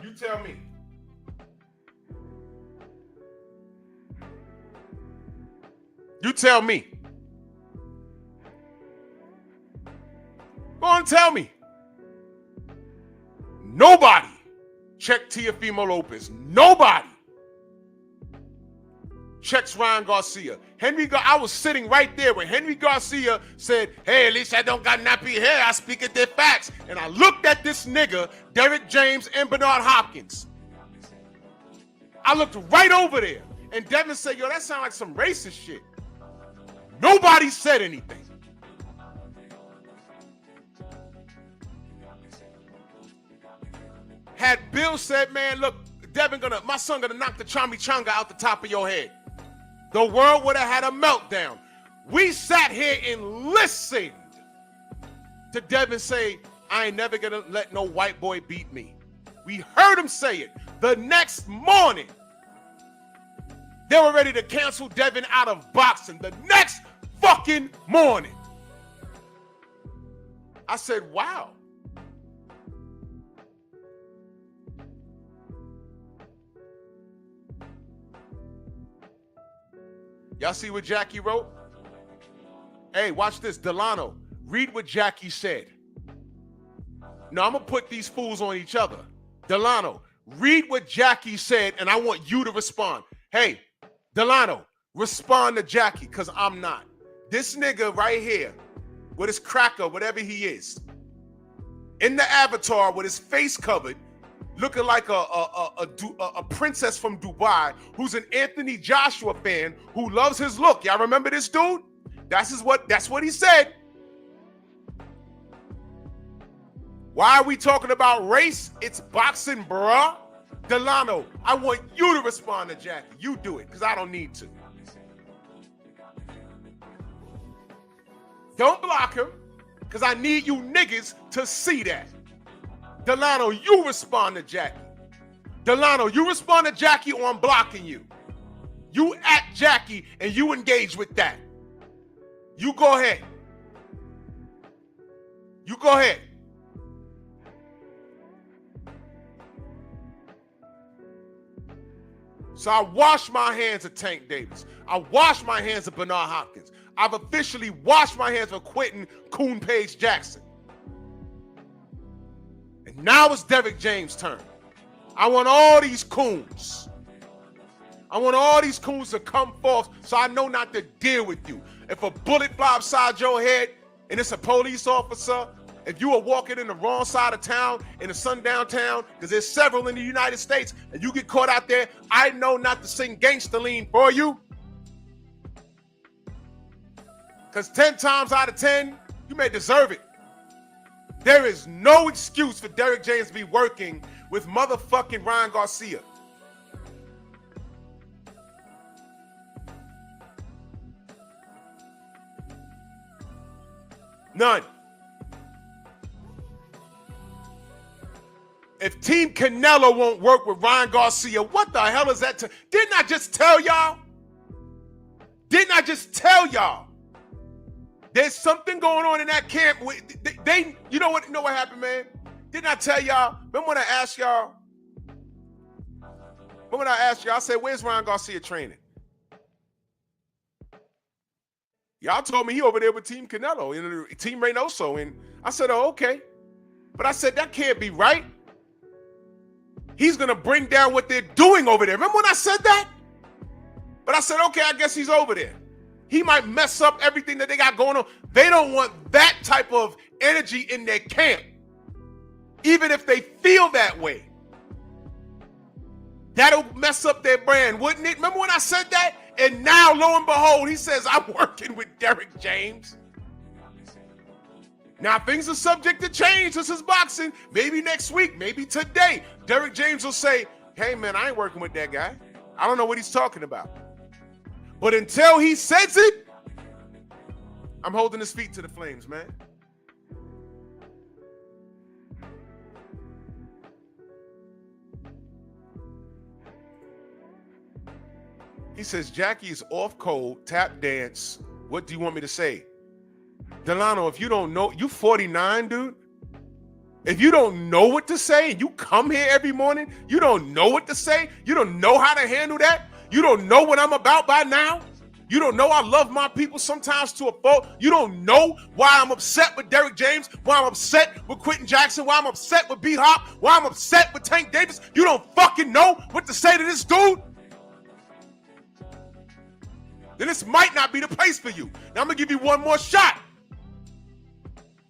F: You tell me. You tell me. Go on, tell me. Nobody checked Teofimo Lopez. Nobody checks Ryan Garcia. I was sitting right there when Henry Garcia said, hey, at least I don't got nappy hair. I speak at their facts. And I looked at this nigga, Derrick James and Bernard Hopkins. I looked right over there. And Devin said, yo, that sounds like some racist shit. Nobody said anything. Had Bill said, man, look, my son gonna knock the chimichanga out the top of your head, the world would have had a meltdown. We sat here and listened to Devin say, I ain't never gonna let no white boy beat me. We heard him say it. The next morning, they were ready to cancel Devin out of boxing. The next fucking morning. I said, wow. Y'all see what Jackie wrote? Hey, watch this. Delano, read what Jackie said. Now, I'm going to put these fools on each other. Delano, read what Jackie said, and I want you to respond. Hey, Delano, respond to Jackie, because I'm not. This nigga right here, with his cracker, whatever he is, in the avatar with his face covered, looking like a princess from Dubai who's an Anthony Joshua fan who loves his look. Y'all remember this dude? That's what he said. Why are we talking about race? It's boxing, bruh. Delano, I want you to respond to Jackie. You do it, because I don't need to. Don't block him, because I need you niggas to see that. Delano, you respond to Jackie. Delano, you respond to Jackie or I'm blocking you. You at Jackie and you engage with that. You go ahead. You go ahead. So I wash my hands of Tank Davis. I wash my hands of Bernard Hopkins. I've officially washed my hands of Quentin Coon Page Jackson. And now it's Derrick James' turn. I want all these coons. I want all these coons to come forth so I know not to deal with you. If a bullet fly upside your head and it's a police officer, if you are walking in the wrong side of town, in a sundown town, because there's several in the United States, and you get caught out there, I know not to sing Gangsta Lean for you. Because 10 times out of 10, you may deserve it. There is no excuse for Derrick James to be working with motherfucking Ryan Garcia. None. If Team Canelo won't work with Ryan Garcia, what the hell is that? Didn't I just tell y'all? Didn't I just tell y'all? There's something going on in that camp. You know what happened, man? Didn't I tell y'all? Remember when I asked y'all? I said, where's Ryan Garcia training? Y'all told me he over there with Team Canelo, Team Reynoso. And I said, oh, okay. But I said, that can't be right. He's going to bring down what they're doing over there. Remember when I said that? But I said, okay, I guess he's over there. He might mess up everything that they got going on. They don't want that type of energy in their camp, even if they feel that way. That'll mess up their brand, wouldn't it? Remember when I said that? And now, lo and behold, he says, I'm working with Derrick James. Now, things are subject to change. This is boxing. Maybe next week, maybe today, Derrick James will say, hey, man, I ain't working with that guy. I don't know what he's talking about. But until he says it, I'm holding his feet to the flames, man. He says, Jackie is off cold, tap dance. What do you want me to say? Delano, if you don't know, you 49, dude. If you don't know what to say and you come here every morning, you don't know what to say. You don't know how to handle that. You don't know what I'm about by now. You don't know I love my people sometimes to a fault. You don't know why I'm upset with Derrick James, why I'm upset with Quentin Jackson, why I'm upset with B-Hop, why I'm upset with Tank Davis. You don't fucking know what to say to this dude. Then this might not be the place for you. Now I'm gonna give you one more shot.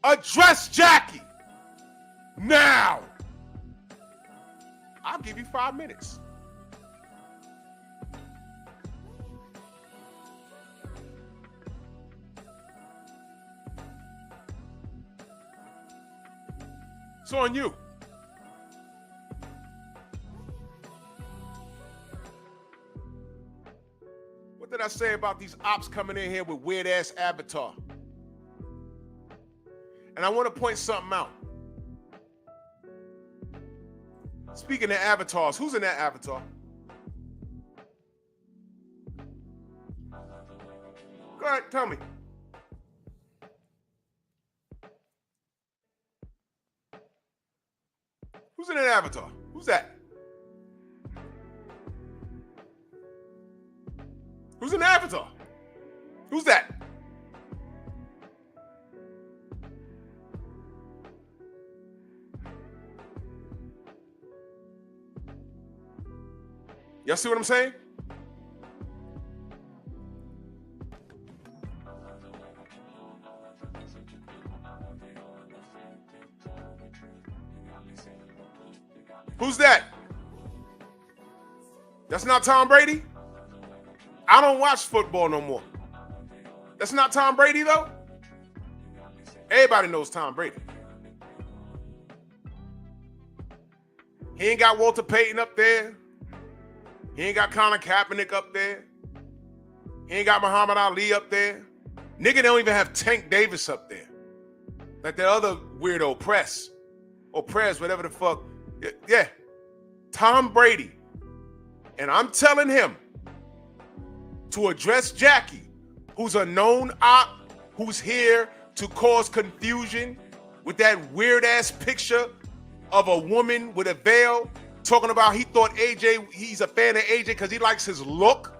F: Address Jackie. Now. I'll give you 5 minutes. It's on you. What did I say about these ops coming in here with weird-ass avatar? And I want to point something out. Speaking of avatars, who's in that avatar? Go ahead, tell me. Who's in that avatar? Who's that? Who's in the avatar? Who's that? Y'all see what I'm saying? Who's that? That's not Tom Brady? I don't watch football no more. That's not Tom Brady, though? Everybody knows Tom Brady. He ain't got Walter Payton up there. He ain't got Colin Kaepernick up there. He ain't got Muhammad Ali up there. Nigga don't even have Tank Davis up there. Like the other weirdo, Press. Or Press, whatever the fuck. Yeah. Tom Brady. And I'm telling him to address Jackie, who's a known op, who's here to cause confusion with that weird-ass picture of a woman with a veil talking about he thought AJ, he's a fan of AJ because he likes his look.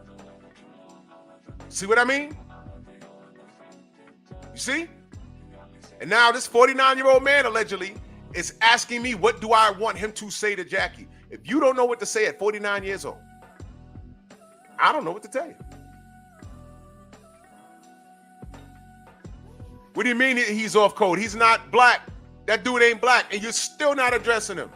F: See what I mean? You see? And now this 49-year-old man allegedly is asking me what do I want him to say to Jackie. If you don't know what to say at 49 years old, I don't know what to tell you. What do you mean he's off code? He's not black. That dude ain't black, and you're still not addressing him.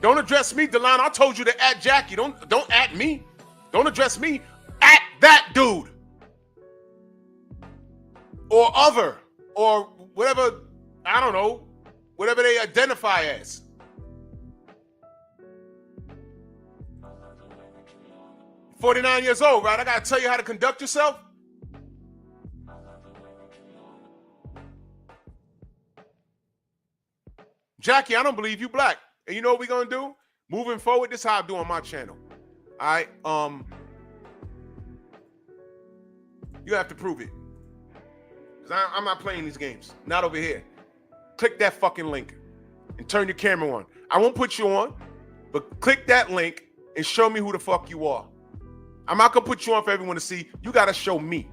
F: Don't address me, Delano. I told you to at Jackie. Don't at me. Don't address me. At that dude. Or other. Or whatever, I don't know, whatever they identify as. You're 49 years old, right? I gotta tell you how to conduct yourself? Jackie, I don't believe you black. And you know what we're gonna do? Moving forward, this is how I do on my channel. All right, you have to prove it. Because I'm not playing these games. Not over here. Click that fucking link and turn your camera on. I won't put you on, but click that link and show me who the fuck you are. I'm not gonna put you on for everyone to see. You gotta show me.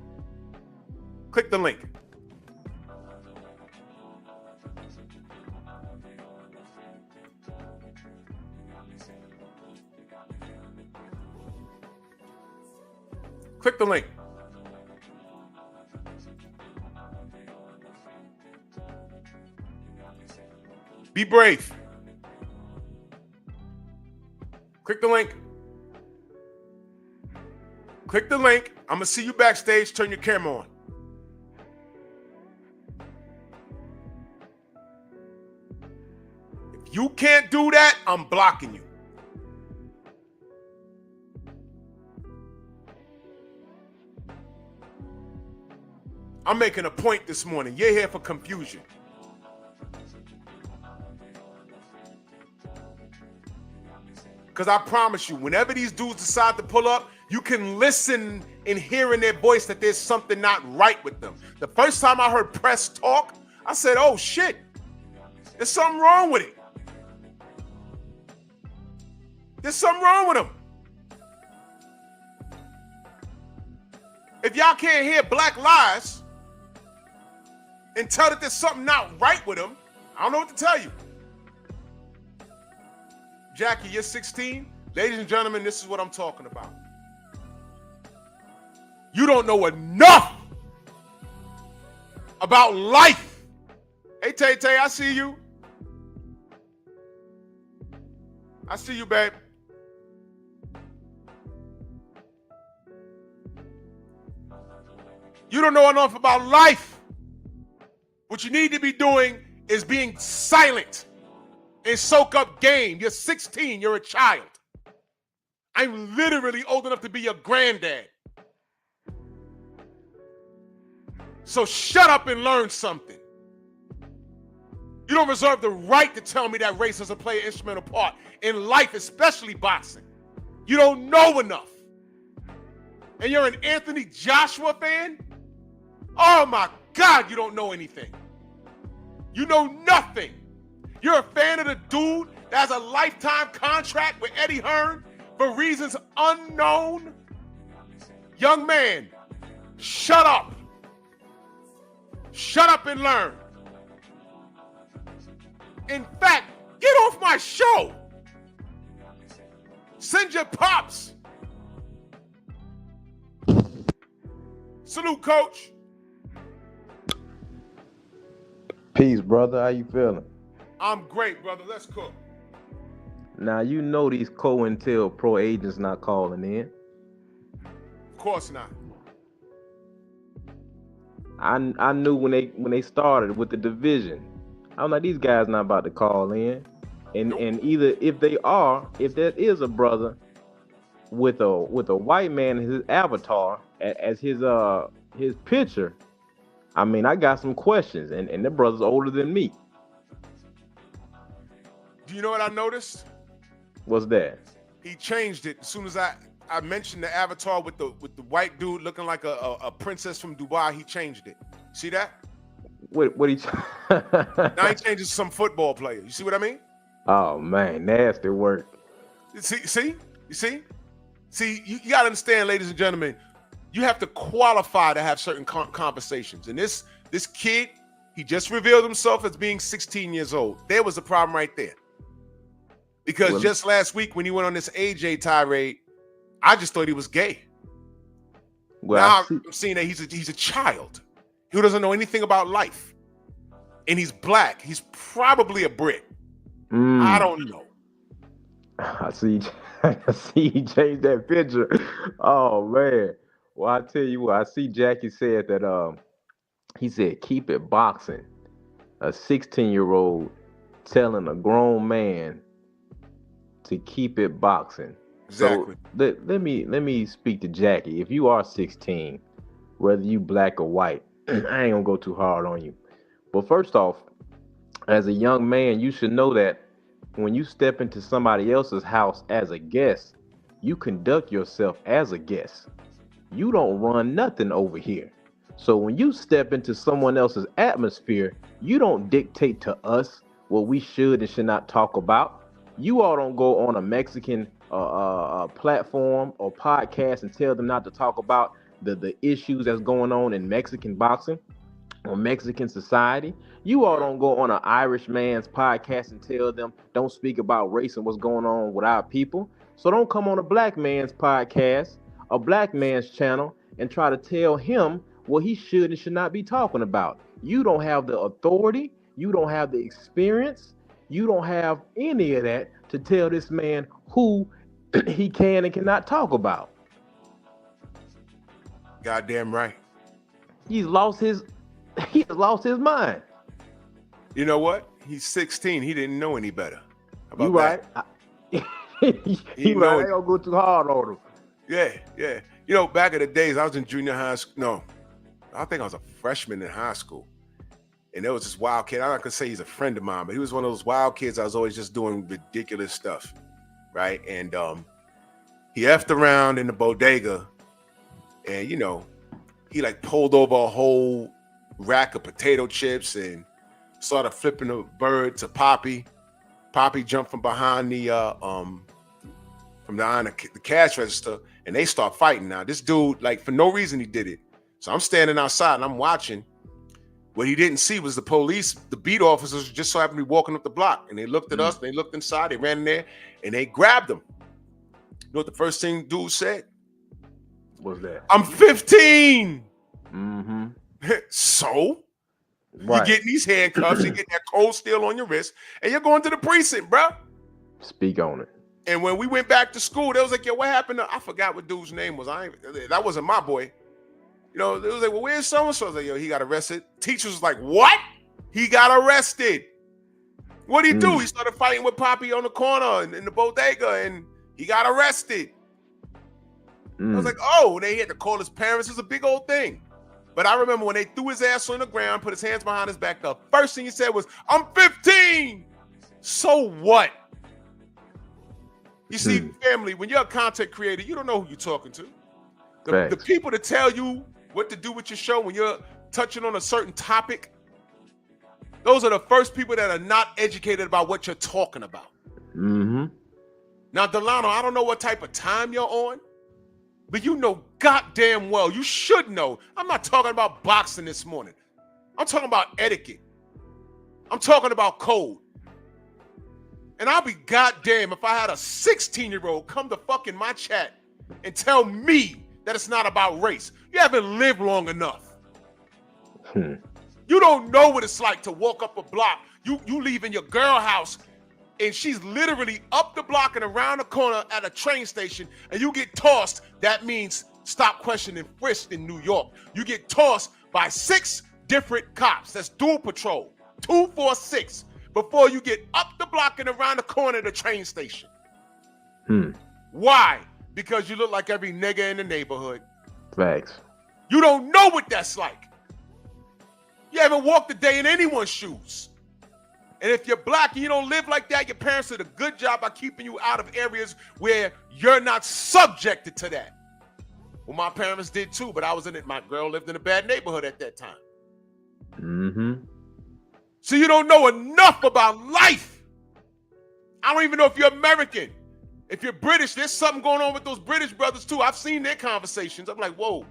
F: Click the link. Click the link. Be brave. Click the link. Click the link. I'm going to see you backstage. Turn your camera on. If you can't do that, I'm blocking you. I'm making a point this morning. You're here for confusion. Because I promise you, whenever these dudes decide to pull up, you can listen and hear in their voice that there's something not right with them. The first time I heard Press talk, I said, oh shit, there's something wrong with it. There's something wrong with him. If y'all can't hear Black Lies and tell that there's something not right with him, I don't know what to tell you. Jackie, you're 16. Ladies and gentlemen, this is what I'm talking about. You don't know enough about life. Hey, Tay-Tay, I see you. I see you, babe. You don't know enough about life. What you need to be doing is being silent and soak up game. You're 16, you're a child. I'm literally old enough to be your granddad. So shut up and learn something. You don't reserve the right to tell me that race doesn't play an instrumental part in life, especially boxing. You don't know enough. And you're an Anthony Joshua fan? Oh my God, you don't know anything. You know nothing. You're a fan of the dude that has a lifetime contract with Eddie Hearn for reasons unknown? Young man, shut up. Shut up and learn. In fact, get off my show. Send your pops. Salute, coach.
I: Peace, brother. How you feeling?
F: I'm great, brother. Let's cook.
I: Now, you know these COINTELPRO agents not calling in.
F: Of course not.
I: I knew when they started with the division. I'm like, these guys not about to call in. And either if there is a brother with a white man in his avatar as his picture, I mean, I got some questions, and the brother's older than me.
F: Do you know what I noticed?
I: What's that?
F: He changed it as soon as I mentioned the avatar with the white dude looking like a princess from Dubai. He changed it. See that?
I: What he?
F: Now he changes some football player. You see what I mean?
I: Oh man, nasty work.
F: You see, you gotta understand, ladies and gentlemen. You have to qualify to have certain conversations. And this kid He just revealed himself as being 16 years old. There was a problem right there. Because just last week when he went on this AJ tirade, I just thought he was gay.
I: Well,
F: now I'm seeing that he's a child who doesn't know anything about life. And he's black. He's probably a Brit. I don't know.
I: I see he changed that picture. Oh man. Well, I tell you what, I see Jackie said that he said keep it boxing. A 16-year-old telling a grown man to keep it boxing.
F: Exactly.
I: So let me speak to Jackie. If you are 16, whether you black or white, I ain't gonna go too hard on you. But first off, as a young man, you should know that when you step into somebody else's house as a guest, you conduct yourself as a guest. You don't run nothing over here. So when you step into someone else's atmosphere, you don't dictate to us what we should and should not talk about. You all don't go on a Mexican platform or podcast and tell them not to talk about the issues that's going on in Mexican boxing or Mexican society. You all don't go on an Irish man's podcast and tell them don't speak about race and what's going on with our people. So don't come on a black man's podcast, a black man's channel, and try to tell him what he should and should not be talking about. You don't have the authority. You don't have the experience. You don't have any of that to tell this man who he can and cannot talk about.
F: Goddamn right.
I: He's lost his mind.
F: You know what? He's 16. He didn't know any better. How about
I: you right. You right. I ain't gonna go too hard on him.
F: Yeah. You know, back in the days, I was in junior high school. No, I think I was a freshman in high school. And there was this wild kid. I'm not gonna say he's a friend of mine, but he was one of those wild kids. I was always just doing ridiculous stuff, right? And he effed around in the bodega, and you know, he like pulled over a whole rack of potato chips and started flipping a bird to Poppy. Poppy jumped from behind the cash register, and they start fighting. Now this dude, like for no reason, he did it. So I'm standing outside and I'm watching. What he didn't see was the police, the beat officers just so happened to be walking up the block, and they looked at us, and they looked inside, they ran in there, and they grabbed him. You know what the first thing dude said?
I: What's that?
F: I'm 15.
I: Mm-hmm.
F: So?
I: Right.
F: You're getting these handcuffs, you get that cold steel on your wrist, and you're going to the precinct, bro.
I: Speak on it.
F: And when we went back to school, they was like, yo, what happened to, I forgot what dude's name was. That wasn't my boy. You know, it was like, well, where's so-and-so? I was like, yo, he got arrested. Teachers was like, what? He got arrested. What'd he do? He started fighting with Poppy on the corner in the bodega, and he got arrested. I was like, oh, they had to call his parents. It was a big old thing. But I remember when they threw his ass on the ground, put his hands behind his back, the first thing he said was, I'm 15. So what? You see, family, when you're a content creator, you don't know who you're talking to. The people that tell you what to do with your show when you're touching on a certain topic, those are the first people that are not educated about what you're talking about.
I: Mm-hmm.
F: Now, Delano, I don't know what type of time you're on, but you know goddamn well, you should know. I'm not talking about boxing this morning. I'm talking about etiquette. I'm talking about code. And I'll be goddamn if I had a 16-year-old come to fucking my chat and tell me that it's not about race. You haven't lived long enough. You don't know what it's like to walk up a block. You leaving your girl house and she's literally up the block and around the corner at a train station, and you get tossed. That means stop, question, and frisk in New York. You get tossed by 6 different cops. That's dual patrol, 246, before you get up the block and around the corner of the train station. Why? Because you look like every nigga in the neighborhood.
I: Facts.
F: You don't know what that's like. You haven't walked a day in anyone's shoes. And if you're black and you don't live like that, your parents did a good job by keeping you out of areas where you're not subjected to that. Well, my parents did too, but I was in it. My girl lived in a bad neighborhood at that time.
I: Mm-hmm.
F: So you don't know enough about life. I don't even know if you're American. If you're British, there's something going on with those British brothers too. I've seen their conversations. I'm like, whoa.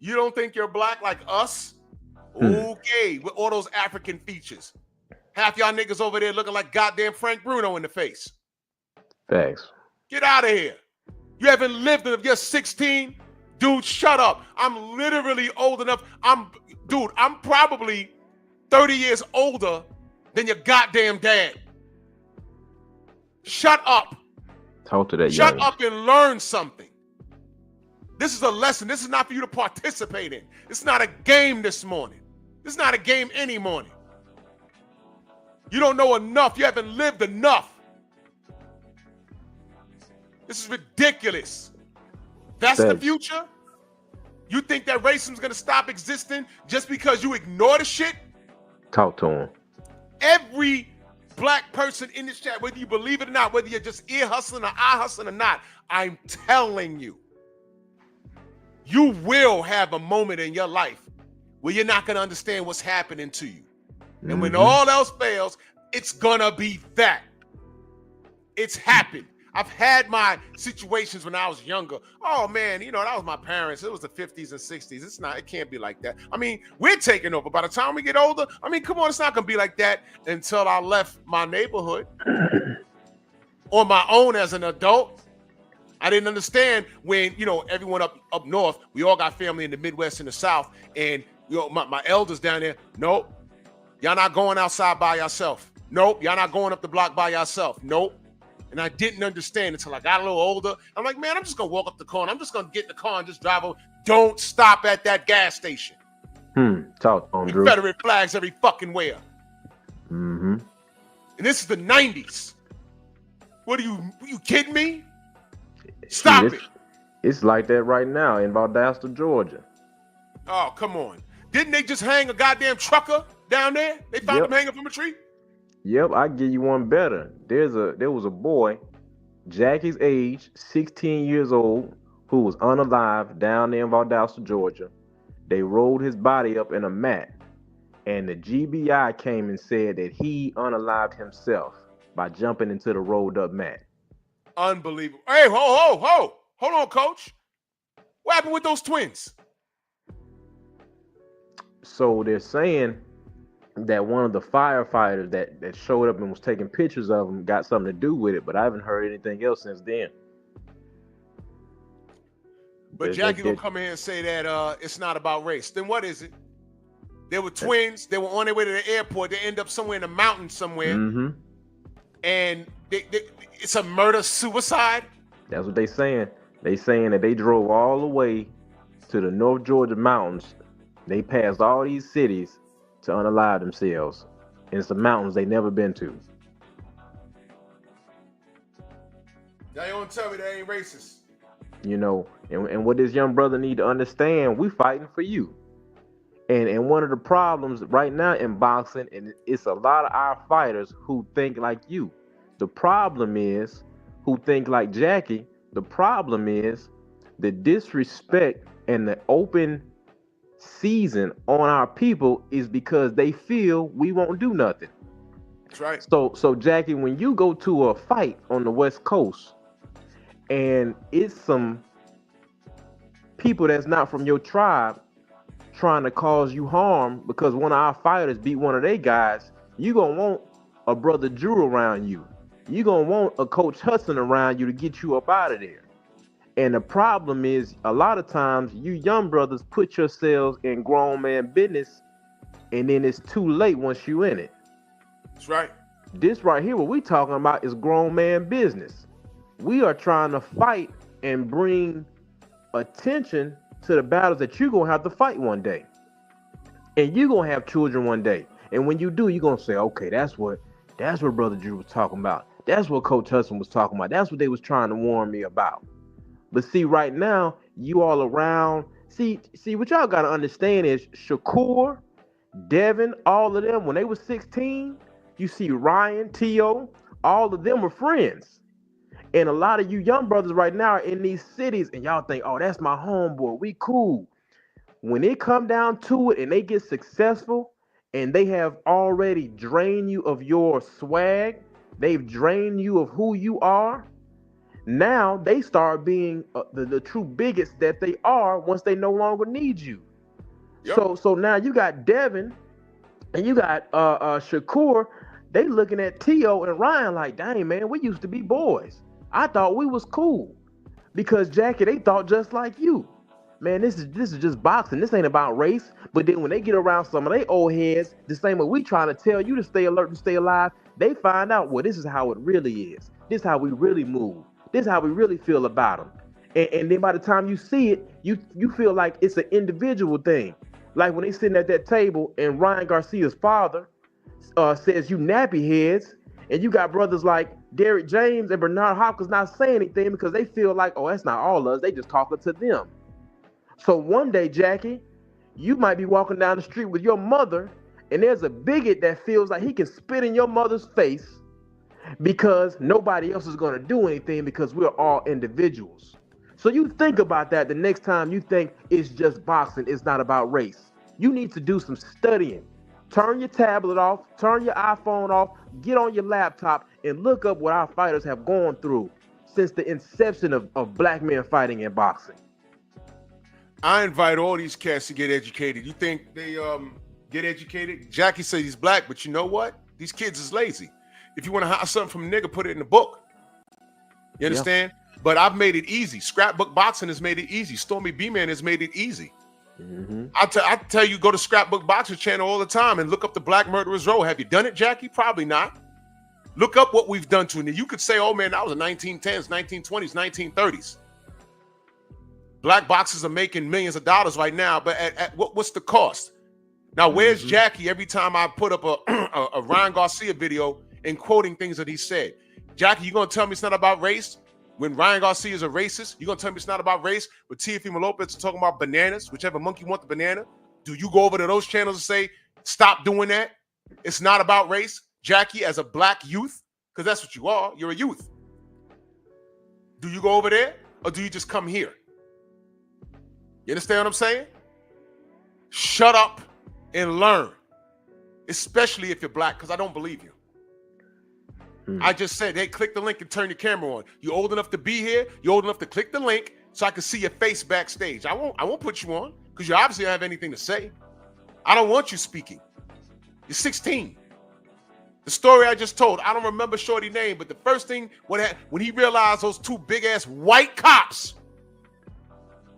F: You don't think you're black like us? Okay, with all those African features. Half y'all niggas over there looking like goddamn Frank Bruno in the face.
I: Facts.
F: Get out of here. You haven't lived it. If you're 16, dude, shut up. I'm literally old enough. I'm probably 30 years older than your goddamn dad. Shut up.
I: Talk to that
F: Shut
I: young.
F: up and learn something. This is a lesson. This is not for you to participate in. It's not a game this morning. This is not a game any morning. You don't know enough. You haven't lived enough. This is ridiculous. That's the future? You think that racism is going to stop existing just because you ignore the shit?
I: Talk to him.
F: Every black person in this chat, whether you believe it or not, whether you're just ear hustling or eye hustling or not, I'm telling you, you will have a moment in your life where you're not going to understand what's happening to you. And when all else fails, it's going to be that. It's happened. I've had my situations when I was younger. Oh man, that was my parents. It was the 50s and 60s. It can't be like that. I mean, we're taking over. By the time we get older, come on, it's not gonna be like that until I left my neighborhood on my own as an adult. I didn't understand when, everyone up north, we all got family in the Midwest and the South, and my elders down there, nope, y'all not going outside by yourself. Nope, y'all not going up the block by yourself. Nope. And I didn't understand until I got a little older. I'm like, man, I'm just going to walk up the car and I'm just going to get in the car and just drive over. Don't stop at that gas station.
I: Talk on, Drew.
F: Confederate flags every fucking where.
I: And
F: this is the 90s. What are you kidding me? Stop it.
I: It's like that right now in Valdosta, Georgia.
F: Oh, come on. Didn't they just hang a goddamn trucker down there? They found him hanging from a tree?
I: Yep, I give you one better. There was a boy, Jackie's age, 16 years old, who was unalive down there in Valdosta, Georgia. They rolled his body up in a mat, and the GBI came and said that he unalived himself by jumping into the rolled up mat.
F: Unbelievable. Hey, hold on, coach. What happened with those twins?
I: So they're saying that one of the firefighters that showed up and was taking pictures of them got something to do with it, but I haven't heard anything else since then.
F: But Jackie gonna come in and say that it's not about race. Then what is it? They were twins. They were on their way to the airport. They end up somewhere in the mountains somewhere. And it's a murder-suicide?
I: That's what they saying. They saying that they drove all the way to the North Georgia mountains. They passed all these cities to unalive themselves in some mountains they never been to.
F: Now you want to tell me they ain't racist?
I: And what this young brother need to understand, we fighting for you. And one of the problems right now in boxing, and it's a lot of our fighters who think like you. The problem is, who think like Jackie, the problem is the disrespect and the open season on our people is because they feel we won't do nothing.
F: That's right.
I: So Jackie, when you go to a fight on the West Coast and it's some people that's not from your tribe trying to cause you harm because one of our fighters beat one of their guys, you gonna want a brother Drew around you. You gonna want a Coach Hudson around you to get you up out of there. And the problem is, a lot of times, you young brothers put yourselves in grown man business, and then it's too late once you in it.
F: That's right.
I: This right here, what we talking about is grown man business. We are trying to fight and bring attention to the battles that you're going to have to fight one day. And you're going to have children one day. And when you do, you're going to say, okay, that's what Brother Drew was talking about. That's what Coach Hudson was talking about. That's what they was trying to warn me about. But see, right now, you all around. See, what y'all got to understand is Shakur, Devin, all of them, when they were 16, you see Ryan, T.O., all of them were friends. And a lot of you young brothers right now are in these cities, and y'all think, oh, that's my homeboy. We cool. When it come down to it and they get successful and they have already drained you of your swag, they've drained you of who you are, now they start being the true bigots that they are once they no longer need you.
F: Yep.
I: So now you got Devin and you got Shakur. They looking at Tio and Ryan like, dang man, we used to be boys. I thought we was cool. Because Jackie, they thought just like you. Man, this is just boxing. This ain't about race. But then when they get around some of they old heads, the same way we trying to tell you to stay alert and stay alive, they find out, well, this is how it really is. This is how we really move. This is how we really feel about them. And then by the time you see it, you feel like it's an individual thing. Like when they sitting at that table and Ryan Garcia's father says, you nappy heads, and you got brothers like Derrick James and Bernard Hopkins not saying anything because they feel like, oh, that's not all us. They just talking to them. So one day, Jackie, you might be walking down the street with your mother, and there's a bigot that feels like he can spit in your mother's face because nobody else is going to do anything because we're all individuals. So you think about that the next time you think it's just boxing, it's not about race. You need to do some studying. Turn your tablet off, turn your iPhone off, get on your laptop, and look up what our fighters have gone through since the inception of black men fighting in boxing.
F: I invite all these cats to get educated. You think they get educated? Jackie said he's black, but you know what? These kids is lazy. If you want to hide something from a nigga, put it in the book. You understand? Yeah. But I've made it easy. Scrapbook Boxing has made it easy. Stormy B-Man has made it easy. Mm-hmm. I tell you, go to Scrapbook Boxing channel all the time and look up the Black Murderers Row. Have you done it, Jackie? Probably not. Look up what we've done to it. You could say, oh man, that was the 1910s, 1920s, 1930s. Black boxers are making millions of dollars right now, but at what's the cost? Now, where's Jackie every time I put up a Ryan Garcia video and quoting things that he said? Jackie, you going to tell me it's not about race? When Ryan Garcia is a racist, you going to tell me it's not about race? But Teofimo Lopez is talking about bananas, whichever monkey want the banana. Do you go over to those channels and say, stop doing that? It's not about race? Jackie, as a black youth, because that's what you are, you're a youth. Do you go over there or do you just come here? You understand what I'm saying? Shut up and learn, especially if you're black, because I don't believe you. I just said, hey, click the link and turn your camera on. You old enough to be here? You old enough to click the link so I can see your face backstage. I won't put you on because you obviously don't have anything to say. I don't want you speaking. You're 16. The story I just told, I don't remember Shorty's name, but the first thing when he realized those two big ass white cops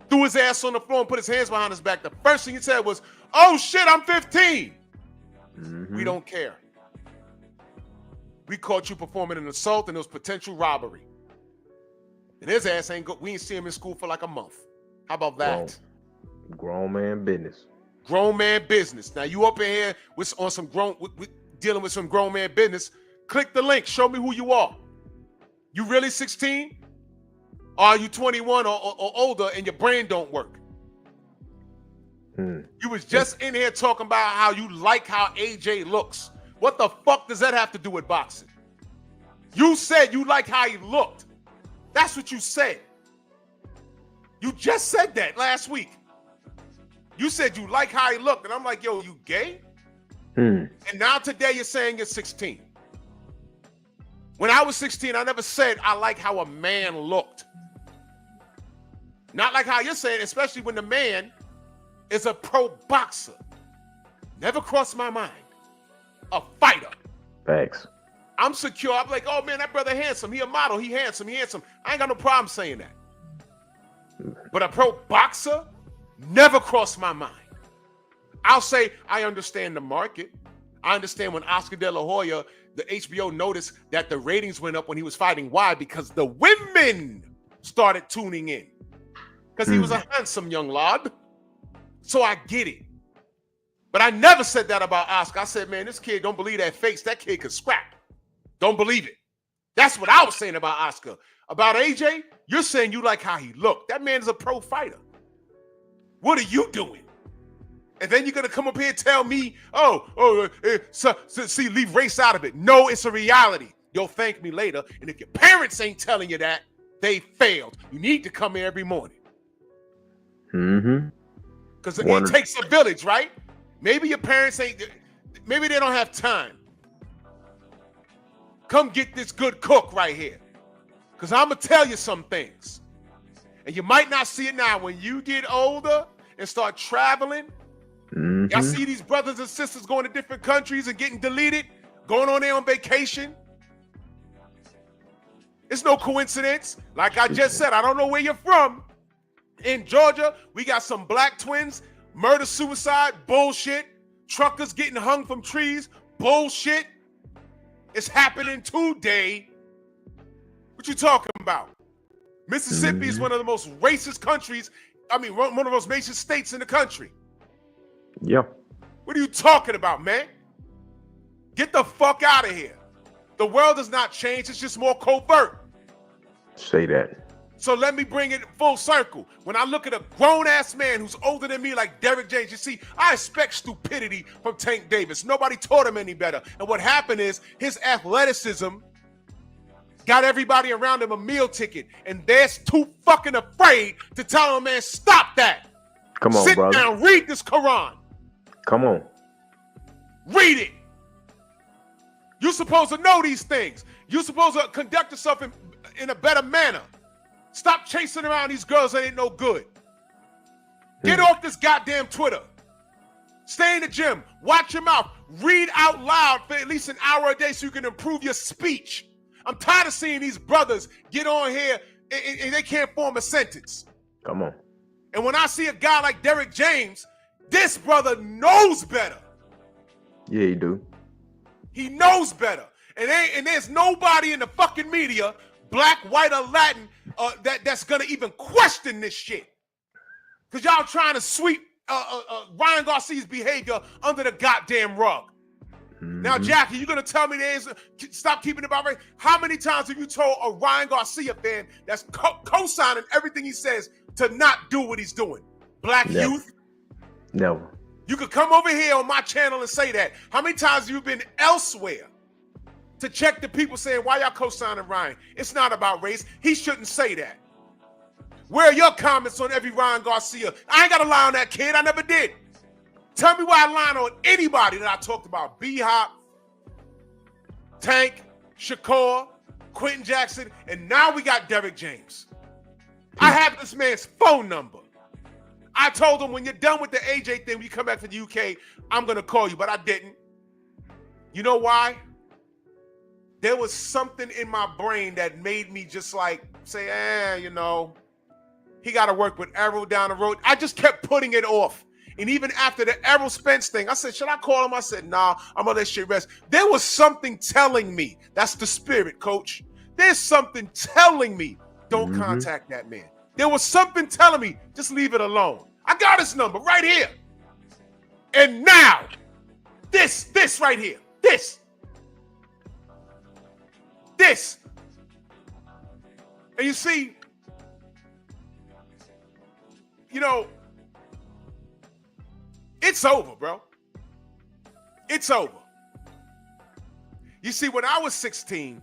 F: threw his ass on the floor and put his hands behind his back, the first thing he said was, oh shit, I'm 15. Mm-hmm. We don't care. We caught you performing an assault and it was potential robbery. And his ass we ain't see him in school for like a month. How about that?
I: Grown man business.
F: Grown man business. Now you up in here dealing with some grown man business. Click the link. Show me who you are. You really 16? Or are you 21 or older and your brain don't work? You was just in here talking about how you like how AJ looks. What the fuck does that have to do with boxing? You said you like how he looked. That's what you said. You just said that last week. You said you like how he looked. And I'm like, yo, you gay? And now today you're saying you're 16. When I was 16, I never said I like how a man looked. Not like how you're saying, especially when the man is a pro boxer. Never crossed my mind. A fighter.
I: Thanks.
F: I'm secure. I'm like, oh man, that brother handsome. He a model. He handsome. He handsome. I ain't got no problem saying that. But a pro boxer never crossed my mind. I'll say I understand the market. I understand when Oscar De La Hoya, the HBO noticed that the ratings went up when he was fighting. Why? Because the women started tuning in. Because he was a handsome young lad. So I get it. But I never said that about Oscar. I said, man, this kid don't believe that face. That kid could scrap. Don't believe it. That's what I was saying about Oscar. About AJ, you're saying you like how he looked. That man is a pro fighter. What are you doing? And then you're going to come up here and tell me, see, leave race out of it. No, it's a reality. You'll thank me later. And if your parents ain't telling you that, they failed. You need to come here every morning. Because it takes a village, right? Maybe your parents maybe they don't have time. Come get this good cook right here. Because I'm going to tell you some things. And you might not see it now. When you get older and start traveling Y'all see these brothers and sisters going to different countries and getting deleted, going on there on vacation. It's no coincidence. Like I just said, I don't know where you're from. In Georgia, we got some black twins, murder, suicide, bullshit. Truckers getting hung from trees, bullshit. It's happening today. What you talking about? Mississippi is one of the most racist countries. I mean, one of the most racist states in the country.
I: Yeah.
F: What are you talking about, man? Get the fuck out of here. The world has not changed. It's just more covert.
I: Say that.
F: So let me bring it full circle. When I look at a grown-ass man who's older than me like Derrick James, you see, I expect stupidity from Tank Davis. Nobody taught him any better. And what happened is his athleticism got everybody around him a meal ticket. And they're too fucking afraid to tell him, man, stop that.
I: Come on,
F: Sit
I: brother.
F: down, read this Quran.
I: Come on.
F: Read it. You're supposed to know these things. You're supposed to conduct yourself in a better manner. Stop chasing around these girls that ain't no good. Get off this goddamn Twitter. Stay in the gym. Watch your mouth. Read out loud for at least an hour a day so you can improve your speech. I'm tired of seeing these brothers get on here and they can't form a sentence.
I: Come on.
F: And when I see a guy like Derrick James, this brother knows better.
I: Yeah, he do.
F: He knows better. And there's nobody in the fucking media, black, white, or Latin, that's gonna even question this shit. Because y'all trying to sweep Ryan Garcia's behavior under the goddamn rug. Now, Jackie, you gonna tell me stop keeping it about race? How many times have you told a Ryan Garcia fan that's co-signing everything he says to not do what he's doing? Black youth?
I: Never.
F: You could come over here on my channel and say that. How many times have you been elsewhere to check the people saying, why y'all co-signing Ryan? It's not about race. He shouldn't say that. Where are your comments on every Ryan Garcia? I ain't got to lie on that kid. I never did. Tell me why I lied on anybody that I talked about. B-Hop, Tank, Shakur, Quentin Jackson, and now we got Derrick James. I have this man's phone number. I told him when you're done with the AJ thing, when you come back to the UK, I'm going to call you, but I didn't. You know why? There was something in my brain that made me just like say, you know, he got to work with Errol down the road. I just kept putting it off. And even after the Errol Spence thing, I said, should I call him? I said, nah, I'm going to let shit rest. There was something telling me, that's the spirit, coach. There's something telling me, don't contact that man. There was something telling me, just leave it alone. I got his number right here. And now, this right here, this. And you see, you know, it's over, bro. It's over. You see, when I was 16,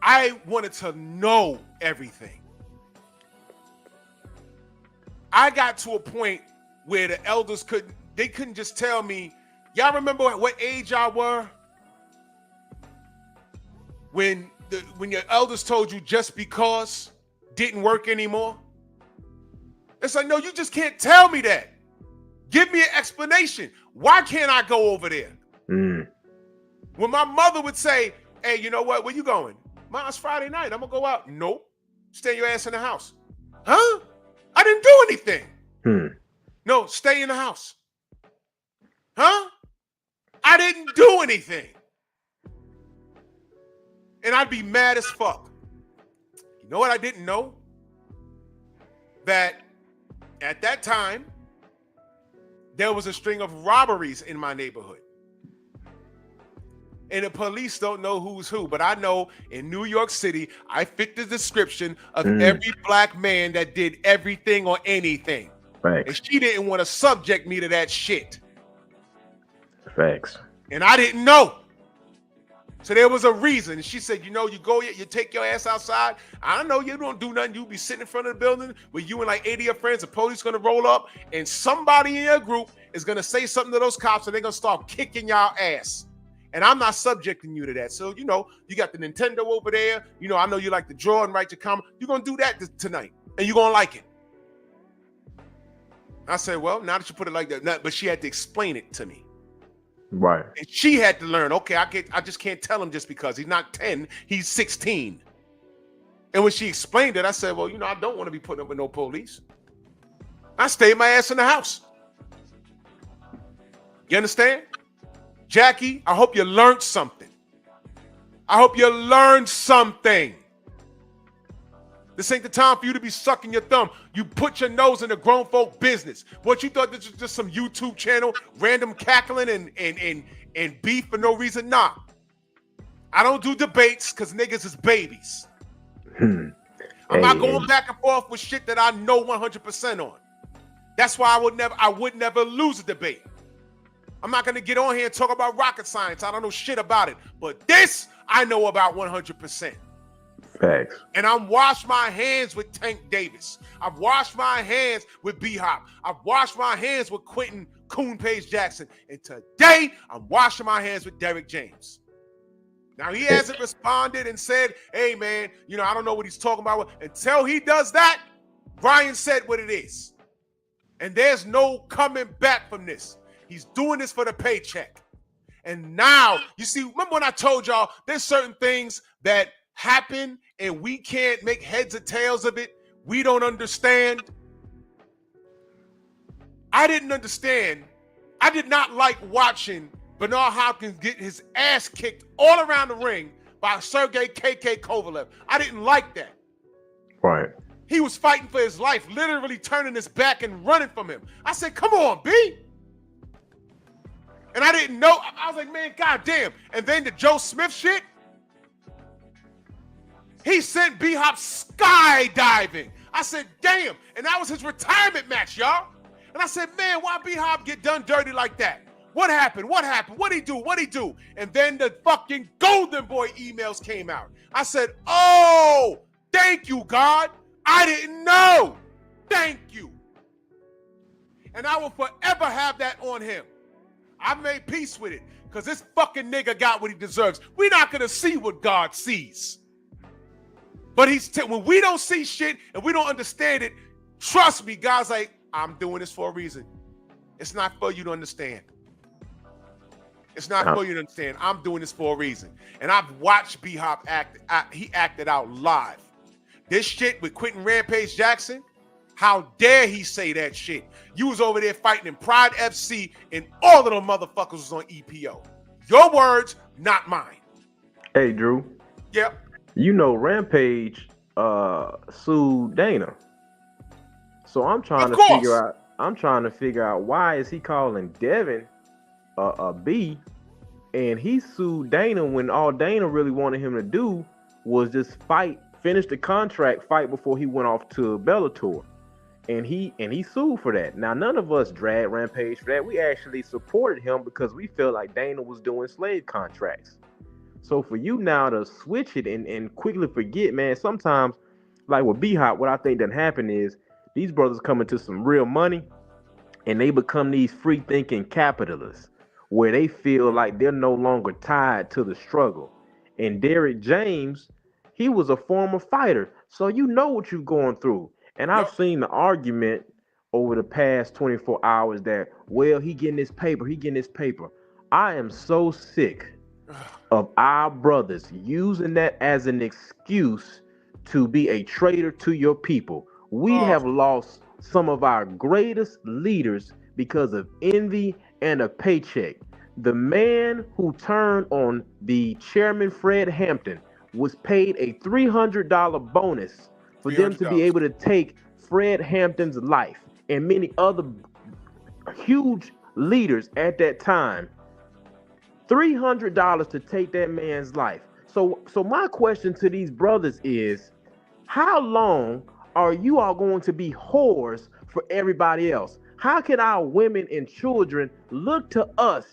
F: I wanted to know everything. I got to a point where the elders couldn't just tell me, y'all remember what age y'all were? When your elders told you just because didn't work anymore? It's like, no, you just can't tell me that. Give me an explanation. Why can't I go over there? When my mother would say, hey, you know what? Where you going? Mom, it's Friday night. I'm going to go out. Nope. Stay your ass in the house. Huh? I didn't do anything. No, stay in the house. Huh? I didn't do anything. And I'd be mad as fuck. You know what I didn't know? That at that time, there was a string of robberies in my neighborhood. And the police don't know who's who, but I know in New York City, I fit the description of every black man that did everything or anything.
I: Facts.
F: And she didn't want to subject me to that shit.
I: Facts.
F: And I didn't know. So there was a reason. She said, you know, you take your ass outside. I don't know, you don't do nothing. You be sitting in front of the building with you and like 80 of your friends. The police going to roll up and somebody in your group is going to say something to those cops and they're going to start kicking y'all ass. And I'm not subjecting you to that. So, you know, you got the Nintendo over there. You know, I know you like to draw and write your comment. You're going to do that tonight and you're going to like it. I said, well, now that you put it like that, but she had to explain it to me.
I: Right.
F: And she had to learn, okay, I just can't tell him just because he's not 10, he's 16. And when she explained it, I said, well, I don't want to be putting up with no police. I stayed my ass in the house. You understand? Jackie, I hope you learned something. I hope you learned something. This ain't the time for you to be sucking your thumb. You put your nose in the grown folk business. What, you thought this was just some YouTube channel, random cackling and beef for no reason? Nah. I don't do debates because niggas is babies. I'm not going back and forth with shit that I know 100% on. That's why I would never lose a debate. I'm not going to get on here and talk about rocket science. I don't know shit about it. But this, I know about 100%.
I: Facts.
F: And I'm washed my hands with Tank Davis. I've washed my hands with B-Hop. I've washed my hands with Quentin Coon Page Jackson. And today, I'm washing my hands with Derrick James. Now, he hasn't responded and said, hey, man, I don't know what he's talking about. Until he does that, Ryan said what it is. And there's no coming back from this. He's doing this for the paycheck. And now, you see, remember when I told y'all there's certain things that happen and we can't make heads or tails of it? We don't understand. I didn't understand. I did not like watching Bernard Hopkins get his ass kicked all around the ring by Sergey KK Kovalev. I didn't like that.
I: Right.
F: He was fighting for his life, literally turning his back and running from him. I said, come on, B. And I didn't know. I was like, man, goddamn. And then the Joe Smith shit, he sent B-Hop skydiving. I said, damn. And that was his retirement match, y'all. And I said, man, why B-Hop get done dirty like that? What happened? What happened? What'd he do? What'd he do? And then the fucking Golden Boy emails came out. I said, oh, thank you, God. I didn't know. Thank you. And I will forever have that on him. I made peace with it because this fucking nigga got what he deserves. We're not going to see what God sees. But when we don't see shit and we don't understand it, trust me, God's like, I'm doing this for a reason. It's not for you to understand. It's not for you to understand. I'm doing this for a reason. And I've watched B-Hop he acted out live. This shit with Quentin Rampage Jackson, how dare he say that shit? You was over there fighting in Pride FC and all of them motherfuckers was on EPO. Your words, not mine.
I: Hey, Drew.
F: Yep.
I: Rampage sued Dana. So I'm trying to figure out why is he calling Devin a B, and he sued Dana when all Dana really wanted him to do was just finish the contract fight before he went off to Bellator. And he sued for that. Now, none of us dragged Rampage for that. We actually supported him because we felt like Dana was doing slave contracts. So for you now to switch it and quickly forget, man, sometimes, like with B-Hop, what I think done happen is these brothers come into some real money and they become these free-thinking capitalists where they feel like they're no longer tied to the struggle. And Derrick James, he was a former fighter, so you know what you're going through. And I've seen the argument over the past 24 hours that, well, he getting his paper. I am so sick of our brothers using that as an excuse to be a traitor to your people. We have lost some of our greatest leaders because of envy and a paycheck. The man who turned on the chairman, Fred Hampton, was paid a $300 bonus for them to be able to take Fred Hampton's life and many other huge leaders at that time. $300 to take that man's life. So my question to these brothers is, how long are you all going to be whores for everybody else? How can our women and children look to us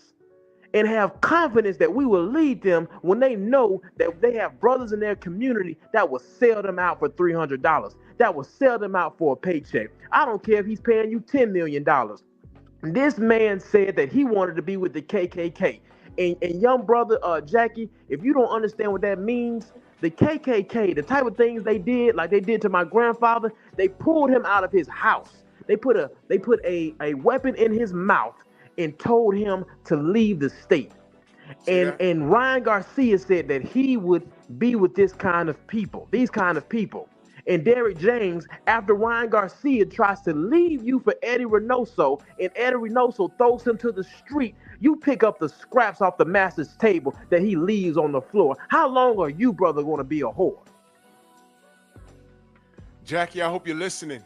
I: and have confidence that we will lead them when they know that they have brothers in their community that will sell them out for $300, that will sell them out for a paycheck? I don't care if he's paying you $10 million. This man said that he wanted to be with the KKK. And young brother Jackie, if you don't understand what that means, the KKK, the type of things they did, like they did to my grandfather, they pulled him out of his house. They put a weapon in his mouth and told him to leave the state. And Ryan Garcia said that he would be with these kind of people. And Derrick James, after Ryan Garcia tries to leave you for Eddie Reynoso, and Eddie Reynoso throws him to the street, you pick up the scraps off the master's table that he leaves on the floor. How long are you, brother, going to be a whore?
F: Jackie, I hope you're listening.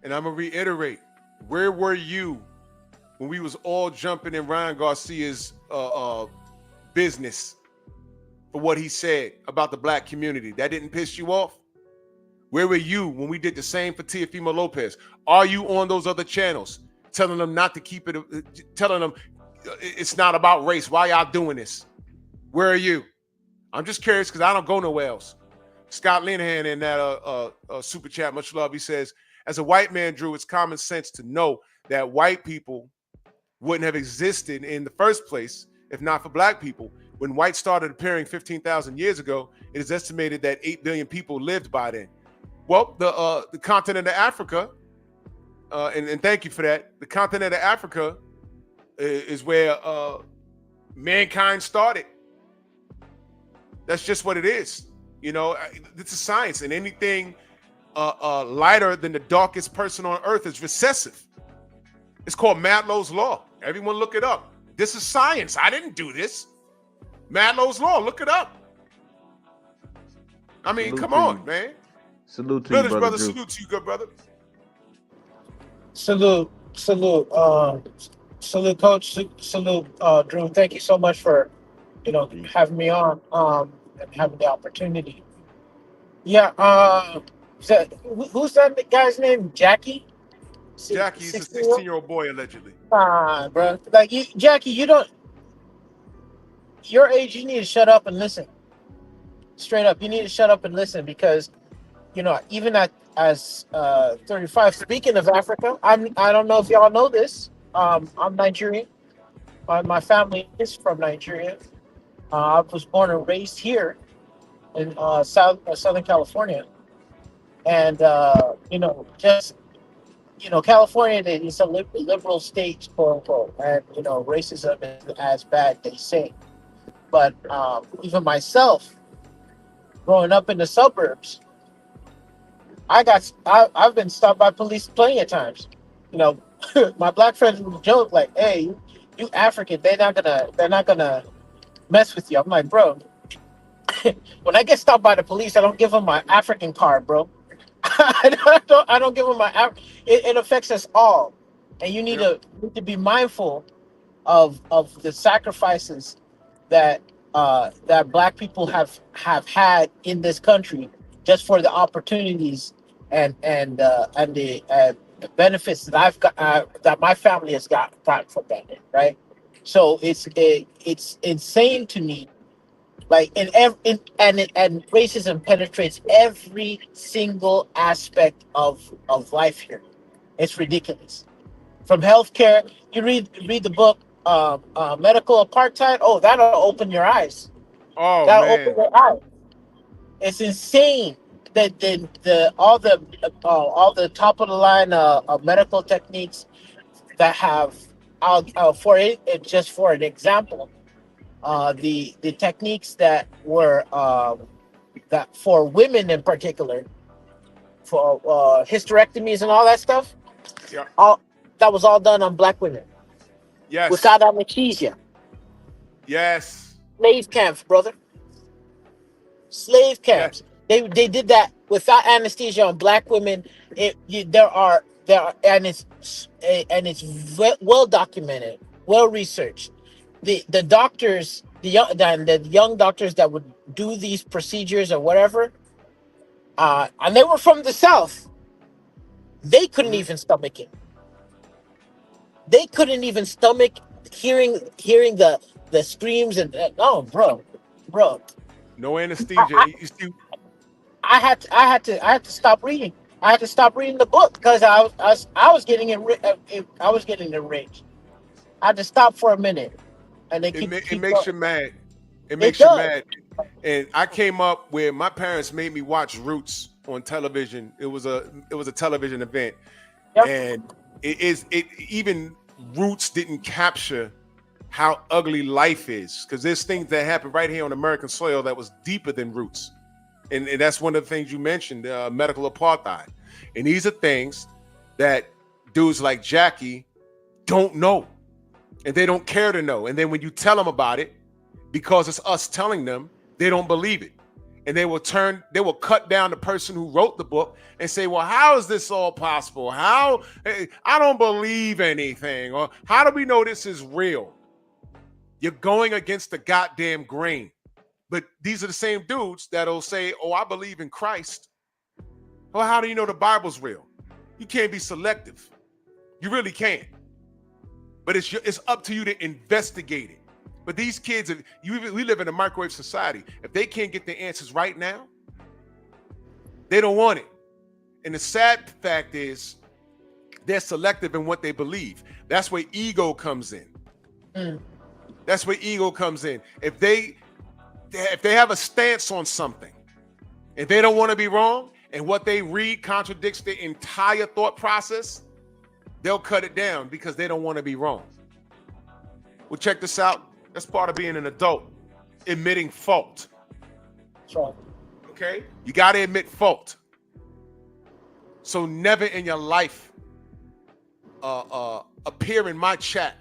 F: And I'm going to reiterate, where were you when we was all jumping in Ryan Garcia's business for what he said about the black community? That didn't piss you off? Where were you when we did the same for Teofimo Lopez? Are you on those other channels telling them not to keep it, telling them it's not about race? Why y'all doing this? Where are you? I'm just curious because I don't go nowhere else. Scott Linehan in that super chat, much love, he says, as a white man, Drew, it's common sense to know that white people wouldn't have existed in the first place if not for black people. When whites started appearing 15,000 years ago, it is estimated that 8 billion people lived by then. Well, the continent of Africa, and thank you for that, the continent of Africa is where mankind started. That's just what it is. You know, this is science, and anything lighter than the darkest person on earth is recessive. It's called Maslow's Law. Everyone look it up. This is science. I didn't do this. Maslow's Law, look it up. I mean, come on, man.
I: Salute to you, brother Drew.
F: Salute to you, good brother.
J: Salute, Coach. Salute, Drew. Thank you so much for, having me on and having the opportunity. Yeah. Who's that guy's name? Jackie?
F: Jackie, he's a 16-year-old boy, allegedly.
J: Bro. Jackie, your age, you need to shut up and listen. Straight up, you need to shut up and listen because, even as 35. Speaking of Africa, I don't know if y'all know this. I'm Nigerian. My family is from Nigeria. I was born and raised here in Southern California, and California is a liberal state, quote unquote, and racism is as bad, they say. But even myself, growing up in the suburbs, I've been stopped by police plenty of times. My black friends would joke like, "Hey, you African, they're not gonna mess with you." I'm like, bro, when I get stopped by the police, I don't give them my African card, bro. I don't give them my it affects us all, and you need to be mindful of the sacrifices that black people have had in this country just for the opportunities and the benefits that I've got that my family has gotten from that, right? So it's insane to me. Like and racism penetrates every single aspect of life here. It's ridiculous. From healthcare, you read the book Medical Apartheid. Oh, that'll open your eyes.
F: Oh,
J: that'll
F: man.
J: open your eyes. It's insane that all the top of the line medical techniques that have just for an example. The techniques that were that for women in particular, for hysterectomies and all that stuff, that was all done on black women.
F: Yes.
J: Without anesthesia.
F: Yes.
J: Slave camps, brother. Slave camps. Yes. They did that without anesthesia on black women. There are and it's well documented, well researched. The doctors, the young doctors that would do these procedures or whatever, and they were from the South. They couldn't even stomach it. They couldn't even stomach hearing the screams and bro.
F: No anesthesia.
J: I had to stop reading. I had to stop reading the book because I was getting enraged. I had to stop for a minute. And
F: it makes you mad. It makes you mad. And I came up where my parents made me watch Roots on television. It was a television event,
J: Yep.
F: and even Roots didn't capture how ugly life is, because there's things that happen right here on American soil that was deeper than Roots, and that's one of the things you mentioned, medical apartheid, and these are things that dudes like Jackie don't know, and they don't care to know, and then when you tell them about it, because it's us telling them, they don't believe it. And they will cut down the person who wrote the book and say, well, how is this all possible? I don't believe anything. Or how do we know this is real? You're going against the goddamn grain. But these are the same dudes that'll say, oh, I believe in Christ. Well, how do you know the Bible's real? You can't be selective. You really can't. But it's up to you to investigate it. But these kids, we live in a microwave society. If they can't get the answers right now, they don't want it. And the sad fact is, they're selective in what they believe. That's where ego comes in. That's where ego comes in. If they have a stance on something, if they don't want to be wrong, and what they read contradicts their entire thought process, they'll cut it down because they don't want to be wrong. Well, check this out. That's part of being an adult, admitting fault.
J: That's right.
F: Okay? You got to admit fault. So never in your life appear in my chat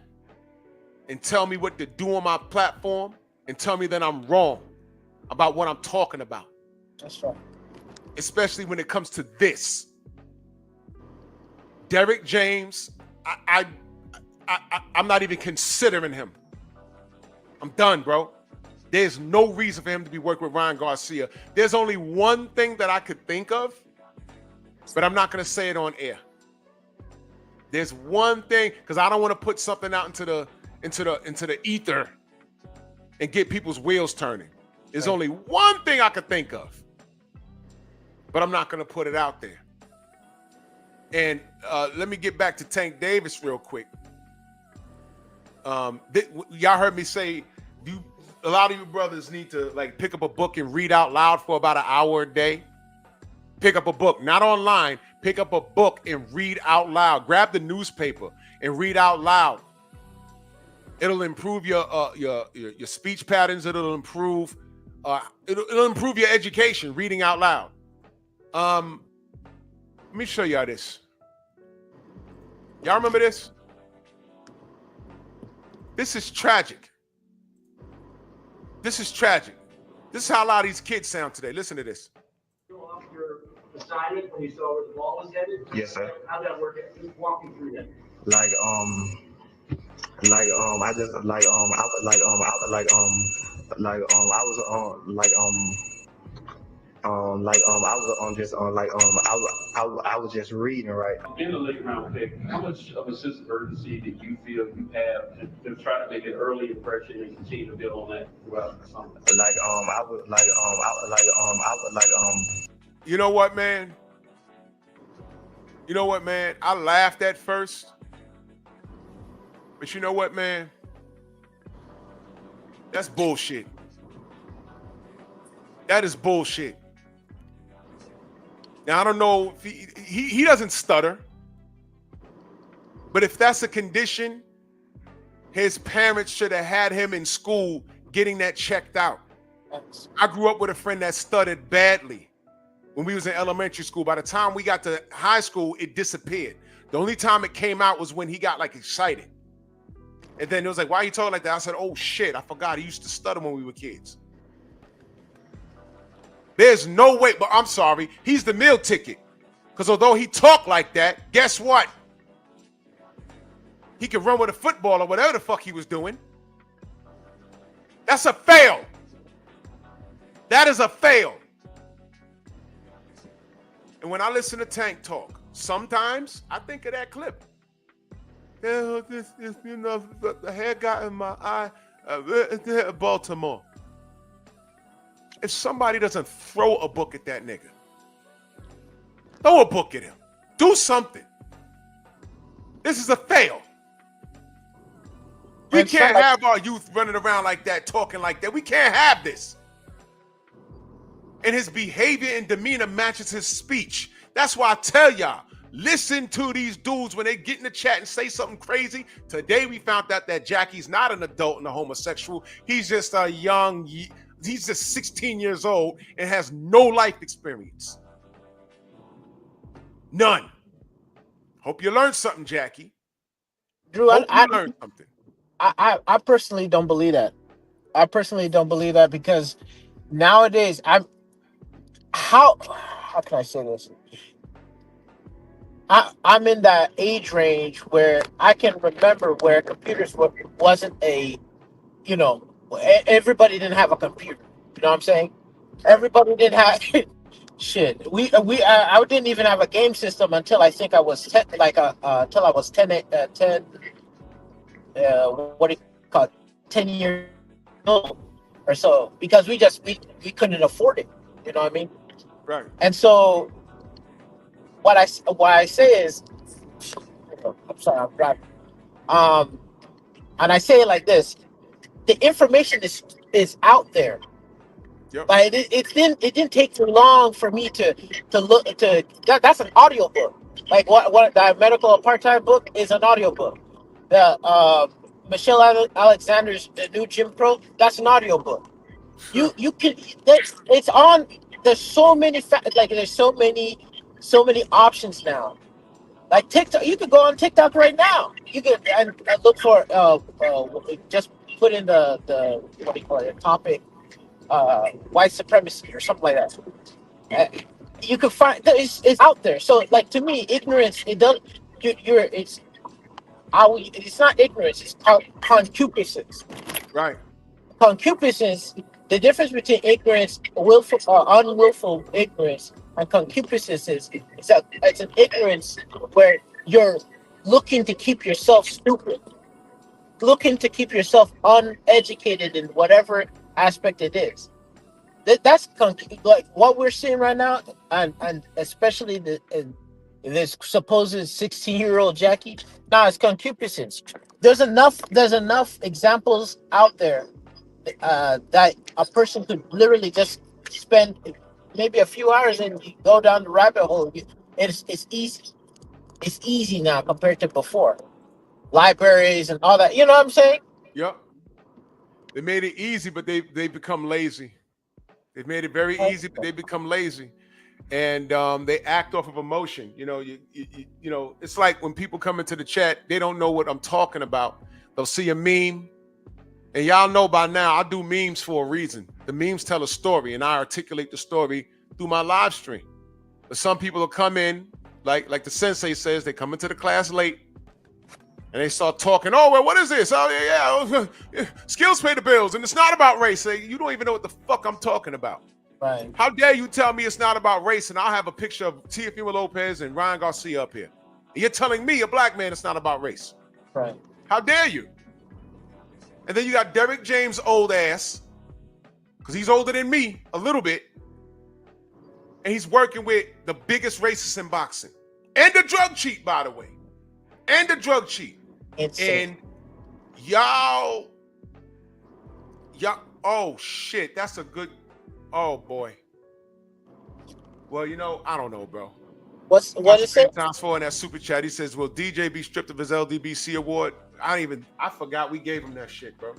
F: and tell me what to do on my platform and tell me that I'm wrong about what I'm talking about.
J: That's right.
F: Especially when it comes to this. Derrick James, I'm not even considering him. I'm done, bro. There's no reason for him to be working with Ryan Garcia. There's only one thing that I could think of, but I'm not going to say it on air. There's one thing, because I don't want to put something out into the ether and get people's wheels turning. There's only one thing I could think of, but I'm not going to put it out there. And let me get back to Tank Davis real quick. Y'all heard me say a lot of you brothers need to like pick up a book and read out loud for about an hour a day. Pick up a book, not online. Pick up a book and read out loud. Grab the newspaper and read out loud. It'll improve your speech patterns. It'll improve your education. Reading out loud. Let me show y'all this. Y'all remember this? This is tragic. This is tragic. This is how a lot of these kids sound today. Listen to this.
K: Assignment when you saw where the ball was headed? Yes, sir. How'd that work? Just walk me through that.
L: I was just reading, right?
K: In the late round pick, how much of a sense of urgency did you feel you have to try to make an early impression and continue to build on that throughout the summer?
F: You know what, man? I laughed at first. But you know what, man? That's bullshit. That is bullshit. Now, I don't know if he doesn't stutter. But if that's a condition, his parents should have had him in school getting that checked out. I grew up with a friend that stuttered badly when we was in elementary school. By the time we got to high school, it disappeared. The only time it came out was when he got like excited. And then it was like, why are you talking like that? I said, oh shit, I forgot. He used to stutter when we were kids. There's no way, but I'm sorry, he's the meal ticket. Because although he talked like that, guess what? He could run with a football or whatever the fuck he was doing. That's a fail. That is a fail. And when I listen to Tank talk, sometimes I think of that clip. The hair got in my eye. Baltimore. If somebody doesn't throw a book at that nigga, throw a book at him. Do something. This is a fail. We can't have our youth running around like that, talking like that. We can't have this. and his behavior and demeanor matches his speech. That's why I tell y'all, listen to these dudes when they get in the chat and say something crazy. Today we found out that Jackie's not an adult and a homosexual. He's just he's just 16 years old and has no life experience. None. Hope you learned something, Jackie.
J: Drew,
F: Hope you learned something.
J: I personally don't believe that. I personally don't believe that because nowadays how can I say this? I'm in that age range where I can remember where computers wasn't everybody didn't have a computer. You know what I'm saying? Everybody didn't have shit. I didn't even have a game system until I think I was 10, until I was 10, what do you call it? 10 years old or so, because we couldn't afford it. You know what I mean?
F: Right.
J: And so what I say is, I'm sorry, I'm driving. And I say it like this: the information is out there.
F: Yep.
J: But it didn't take too long for me to look to that's an audio book. Like what the medical apartheid book is an audio book. The Michelle Alexander's The New Jim Crow, that's an audio book. You can it's on. There's so many there's so many options now. Like TikTok, you could go on TikTok right now. You could and look for just put in the what do you call it, topic, white supremacy or something like that. You can find it's out there. So like, to me, ignorance, it does it's not ignorance, it's concupiscence.
F: Right.
J: Concupiscence, the difference between ignorance, willful or unwillful ignorance, and concupiscence is that it's an ignorance where you're looking to keep yourself stupid, looking to keep yourself uneducated in whatever aspect it is. That's like what we're seeing right now, and especially this supposed 16-year-old Jackie. Nah, it's concupiscence. There's enough examples out there that a person could literally just spend maybe a few hours and go down the rabbit hole. It's easy. It's easy now compared to before. Libraries and all that. You know what I'm saying?
F: Yep. They made it easy, but they become lazy. They've made it very easy, but they become lazy, and they act off of emotion. You know, it's like when people come into the chat, they don't know what I'm talking about. They'll see a meme, and y'all know by now I do memes for a reason. The memes tell a story, and I articulate the story through my live stream. But some people will come in, like the sensei says, they come into the class late, and they start talking. Oh, well, what is this? Oh, yeah. Skills pay the bills, and it's not about race. You don't even know what the fuck I'm talking about.
J: Right.
F: How dare you tell me it's not about race, and I'll have a picture of Teofimo Lopez and Ryan Garcia up here. And you're telling me, a black man, it's not about race.
J: Right.
F: How dare you? And then you got Derrick James' old ass, because he's older than me a little bit, and he's working with the biggest racists in boxing. And the drug cheat, by the way. And the drug cheat.
J: Insane.
F: And y'all, oh shit, that's a good, oh boy. Well, I don't know, bro.
J: What is it?
F: Times 4 in that super chat. He says, "Will DJ be stripped of his LDBC award?" I forgot we gave him that shit, bro.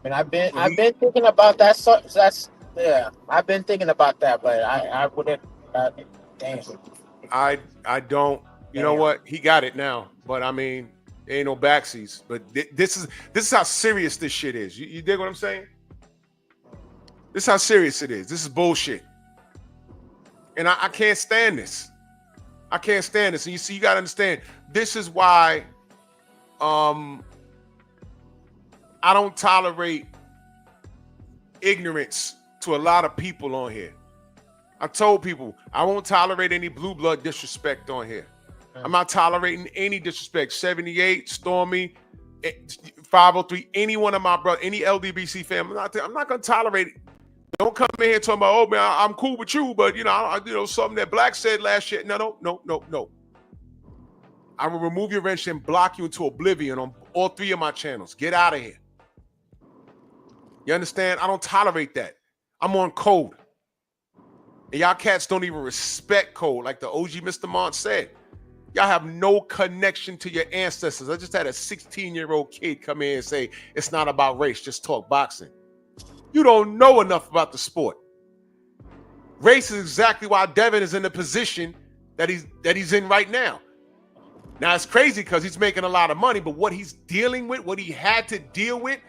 J: I mean, I've been thinking about that. So I've been thinking about that, but I wouldn't. Damn.
F: I don't. You know what? He got it now, but I mean, there ain't no backsies. But this is how serious this shit is. You dig what I'm saying? This is how serious it is. This is bullshit, and I can't stand this. I can't stand this. And you got to understand. This is why, I don't tolerate ignorance to a lot of people on here. I told people I won't tolerate any blue blood disrespect on here. I'm not tolerating any disrespect. 78, Stormy, 503, any one of my brothers, any LDBC family. I'm not going to tolerate it. Don't come in here talking about, oh man, I'm cool with you, but something that Black said last year. No. I will remove your wrench and block you into oblivion on all 3 of my channels. Get out of here. You understand? I don't tolerate that. I'm on code. And y'all cats don't even respect code, like the OG Mr. Mont said. Y'all have no connection to your ancestors. I just had a 16-year-old kid come in and say, it's not about race, just talk boxing. You don't know enough about the sport. Race is exactly why Devin is in the position that he's in right now. Now, it's crazy because he's making a lot of money, but what he's dealing with, what he had to deal with,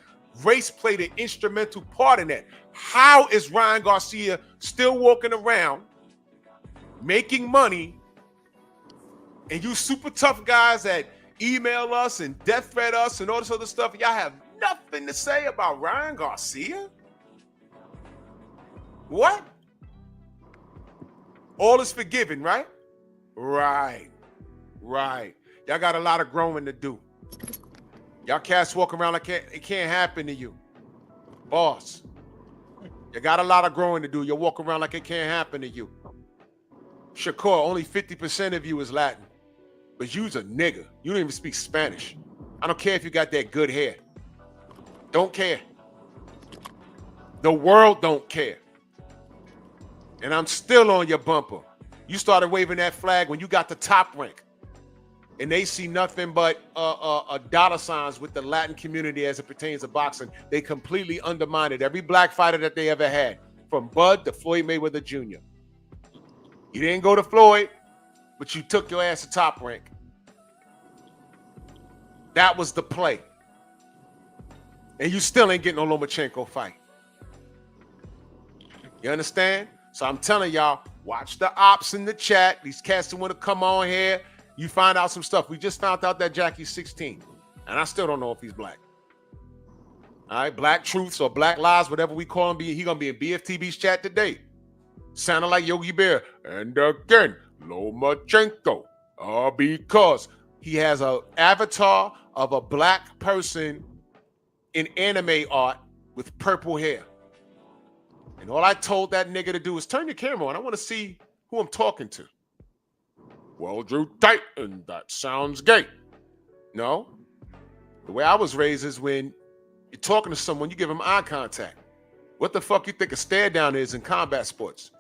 F: race played an instrumental part in that. How is Ryan Garcia still walking around making money, and you super tough guys that email us and death threat us and all this other stuff, y'all have nothing to say about Ryan Garcia? What? All is forgiven, right? Right. Y'all got a lot of growing to do. Y'all cats walk around like it can't happen to you. Boss, you got a lot of growing to do. You walk around like it can't happen to you. Shakur, only 50% of you is Latin. But you's a nigga. You don't even speak Spanish. I don't care if you got that good hair. Don't care. The world don't care. And I'm still on your bumper. You started waving that flag when you got the top rank. And they see nothing but dollar signs with the Latin community as it pertains to boxing. They completely undermined every black fighter that they ever had, from Bud to Floyd Mayweather Jr. You didn't go to Floyd, but you took your ass to top rank. That was the play. And you still ain't getting no Lomachenko fight. You understand? So I'm telling y'all, watch the ops in the chat. These cats who want to come on here, you find out some stuff. We just found out that Jackie's 16. And I still don't know if he's black. All right, Black Truths or Black Lies, whatever we call him, he going to be in BFTB's chat today. Sounding like Yogi Bear. And again, Lomachenko. Because he has an avatar of a black person in anime art with purple hair. And all I told that nigga to do is turn your camera on. I want to see who I'm talking to. Well, Drew Titan, that sounds gay. No. The way I was raised is when you're talking to someone, you give them eye contact. What the fuck you think a stare down is in combat sports?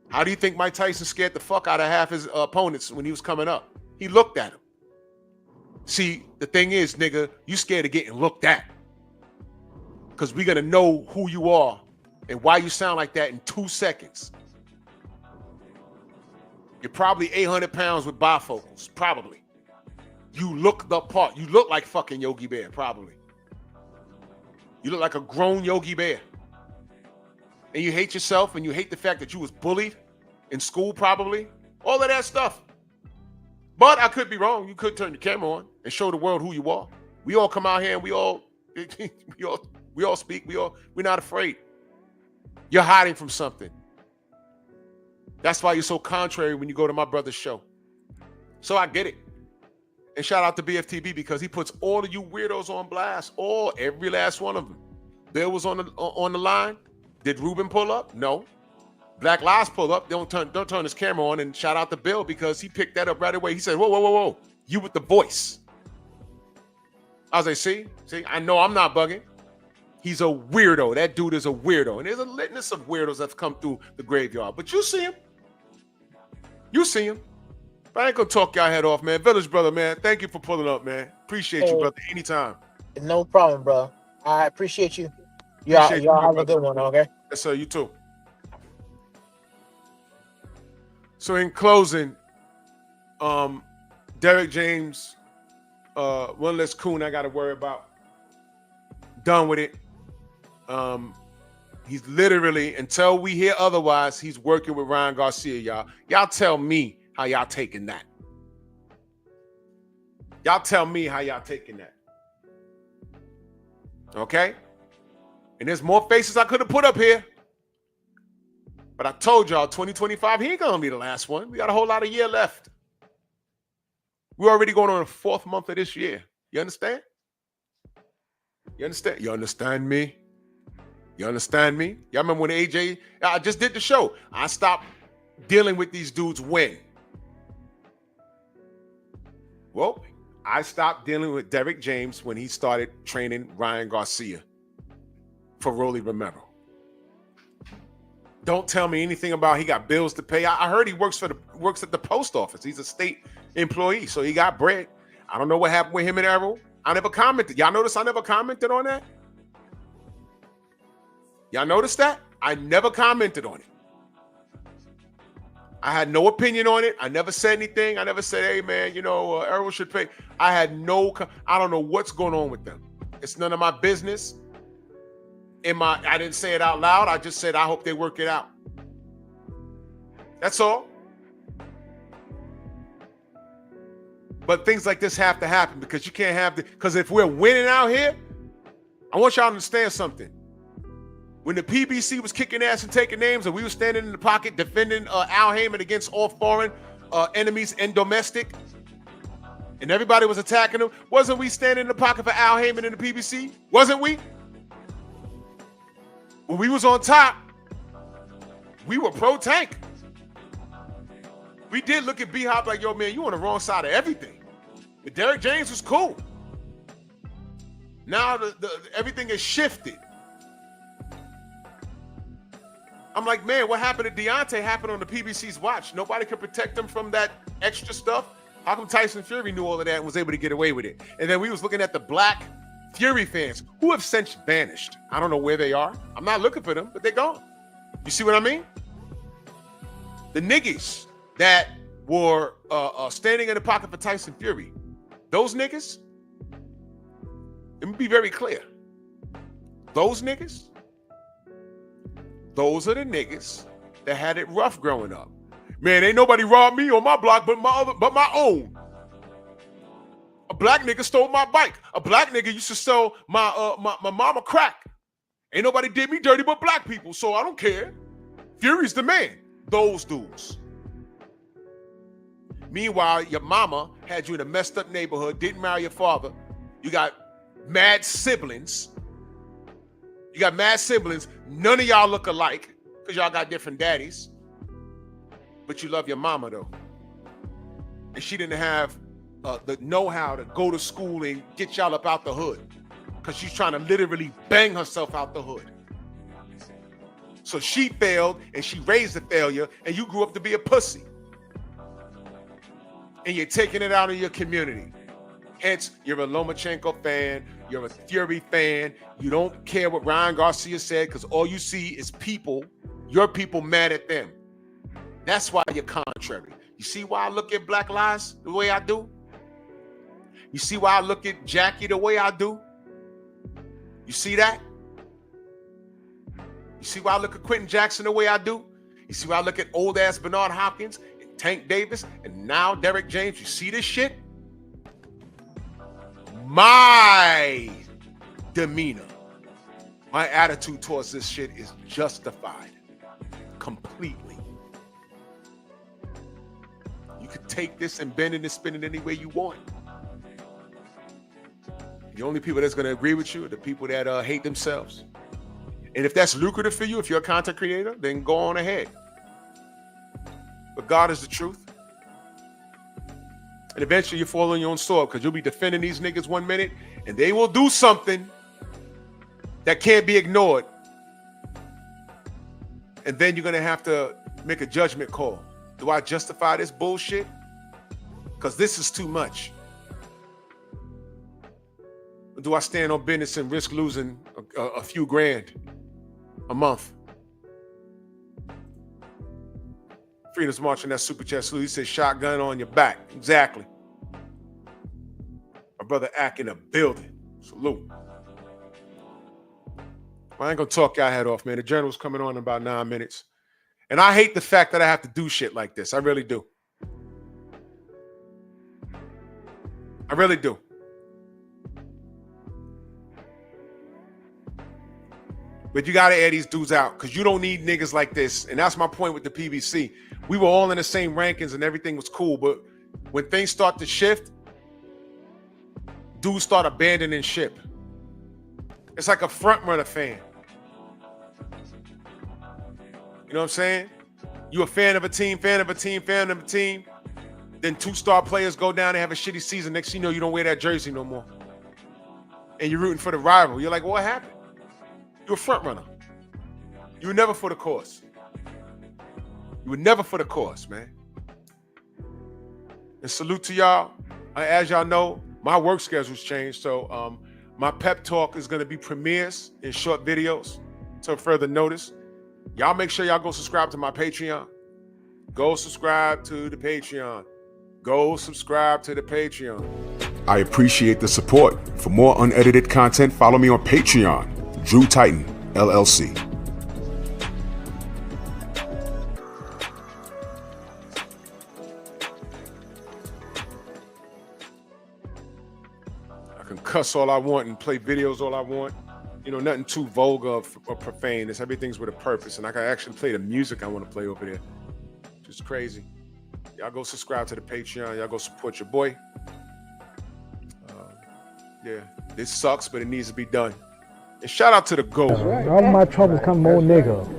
F: How do you think Mike Tyson scared the fuck out of half his opponents when he was coming up? He looked at him. See, the thing is, nigga, you scared of getting looked at. Because we're going to know who you are and why you sound like that in 2 seconds. You're probably 800 pounds with bifocals, probably. You look the part. You look like fucking Yogi Bear, probably. You look like a grown Yogi Bear. And you hate yourself and you hate the fact that you was bullied in school, probably. All of that stuff. But I could be wrong. You could turn your camera on and show the world who you are. We all come out here and we all speak. We're not afraid. You're hiding from something. That's why you're so contrary when you go to my brother's show. So I get it. And shout out to BFTB because he puts all of you weirdos on blast. Every last one of them. Bill was on the line. Did Ruben pull up? No. Black Lives pull up. Don't turn his camera on. And shout out to Bill because he picked that up right away. He said, whoa. You with the voice. I was like, see, I know I'm not bugging. He's a weirdo. That dude is a weirdo. And there's a litness of weirdos that's come through the graveyard. But you see him. But I ain't gonna talk y'all head off, man. Village brother, man. Thank you for pulling up, man. Appreciate you, brother. Anytime.
J: No problem, bro. I appreciate you. Y'all have a good one, okay?
F: Yes, sir. You too. So in closing, Derrick James, one less coon I got to worry about. Done with it. He's literally, until we hear otherwise, he's working with Ryan Garcia, y'all. Y'all tell me how y'all taking that. Okay? And there's more faces I could have put up here. But I told y'all, 2025, he ain't going to be the last one. We got a whole lot of year left. We're already going on the 4th month of this year. You understand? You understand me? Y'all remember when AJ, I just did the show. I stopped dealing with these dudes when? Well, I stopped dealing with Derrick James when he started training Ryan Garcia. for Rolly Romero. Don't tell me anything about he got bills to pay. I heard he works at the post office. He's a state employee, so he got bread. I don't know what happened with him and Errol. I never commented. Y'all notice I never commented on that? Y'all notice that? I never commented on it. I had no opinion on it. I never said anything. I never said, hey, man, Errol should pay. I don't know what's going on with them. It's none of my business. I didn't say it out loud. I just said, I hope they work it out. That's all. But things like this have to happen because you can't have because if we're winning out here, I want y'all to understand something. When the PBC was kicking ass and taking names and we were standing in the pocket defending Al Heyman against all foreign enemies and domestic, and everybody was attacking him, wasn't we standing in the pocket for Al Heyman in the PBC? Wasn't we? When we was on top, we were pro-tank. We did look at B-Hop like, yo, man, you on the wrong side of everything. But Derrick James was cool. Now everything has shifted. I'm like, man, what happened to Deontay happened on the PBC's watch. Nobody could protect him from that extra stuff. How come Tyson Fury knew all of that and was able to get away with it? And then we was looking at the Black Fury fans who have since vanished. I don't know where they are. I'm not looking for them, but they're gone. You see what I mean? The niggas that were standing in the pocket for Tyson Fury, those niggas, let me be very clear. Those niggas, those are the niggas that had it rough growing up. Man, ain't nobody robbed me on my block but my own. A black nigga stole my bike. A black nigga used to sell my mama crack. Ain't nobody did me dirty but black people, so I don't care. Fury's the man. Those dudes. Meanwhile, your mama had you in a messed up neighborhood, didn't marry your father. You got mad siblings. None of y'all look alike because y'all got different daddies. But you love your mama, though. And she didn't have the know-how to go to school and get y'all up out the hood because she's trying to literally bang herself out the hood. So she failed and she raised a failure and you grew up to be a pussy. And you're taking it out of your community. Hence, you're a Lomachenko fan, you're a Fury fan, you don't care what Ryan Garcia said because all you see is your people mad at them. That's why you're contrary. You see why I look at Black Lives the way I do? You see why I look at Jackie the way I do? You see that? You see why I look at Quentin Jackson the way I do? You see why I look at old ass Bernard Hopkins and Tank Davis and now Derrick James? You see this shit? My demeanor, my attitude towards this shit is justified completely. You could take this and bend it and spin it any way you want. The only people that's going to agree with you are the people that hate themselves. And if that's lucrative for you, if you're a content creator, then go on ahead. But God is the truth. And eventually you fall on your own sword because you'll be defending these niggas 1 minute and they will do something that can't be ignored. And then you're going to have to make a judgment call. Do I justify this bullshit? Because this is too much. Or do I stand on business and risk losing a few grand a month? Freedom's marching that super chat salute. He said, shotgun on your back. Exactly. My brother Ack in the building. Salute. I ain't gonna talk y'all head off, man. The journal's coming on in about 9 minutes. And I hate the fact that I have to do shit like this. I really do. I really do. But you got to air these dudes out because you don't need niggas like this. And that's my point with the PBC. We were all in the same rankings and everything was cool. But when things start to shift, dudes start abandoning ship. It's like a front runner fan. You know what I'm saying? You a fan of a team, fan of a team, fan of a team. Then 2-star players go down and have a shitty season. Next thing you know, you don't wear that jersey no more. And you're rooting for the rival. You're like, what happened? You're a front runner. You were never for the course. You were never for the course, man. And salute to y'all. As y'all know, my work schedule's changed, so my pep talk is gonna be premieres in short videos. So further notice, y'all make sure y'all go subscribe to my Patreon. Go subscribe to the Patreon. Go subscribe to the Patreon.
D: I appreciate the support. For more unedited content, follow me on Patreon, Drew Titan, LLC.
F: I can cuss all I want and play videos all I want. You know, nothing too vulgar or profane. It's everything's with a purpose. And I can actually play the music I want to play over there. Just crazy. Y'all go subscribe to the Patreon. Y'all go support your boy. Yeah, this sucks, but it needs to be done. And shout out to the GOAT.
L: All my troubles come more nigga.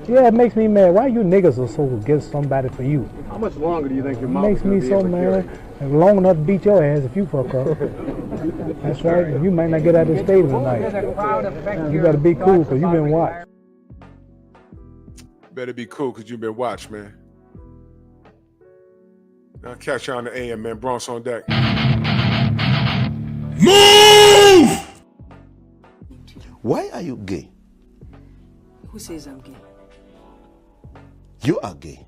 L: Yeah, it makes me mad. Why you niggas are so against somebody for you?
M: How much longer do you think your
L: It
M: mom
L: makes me so mad. Long enough to beat your ass if you fuck up. That's right. You might not get out of the stadium tonight. You gotta be cool because you've been watched.
F: Better be cool because you've been watched, man. I'll catch you on the AM, man. Bronx on deck.
C: Move! Why are you gay?
N: Who says I'm gay?
C: You are gay.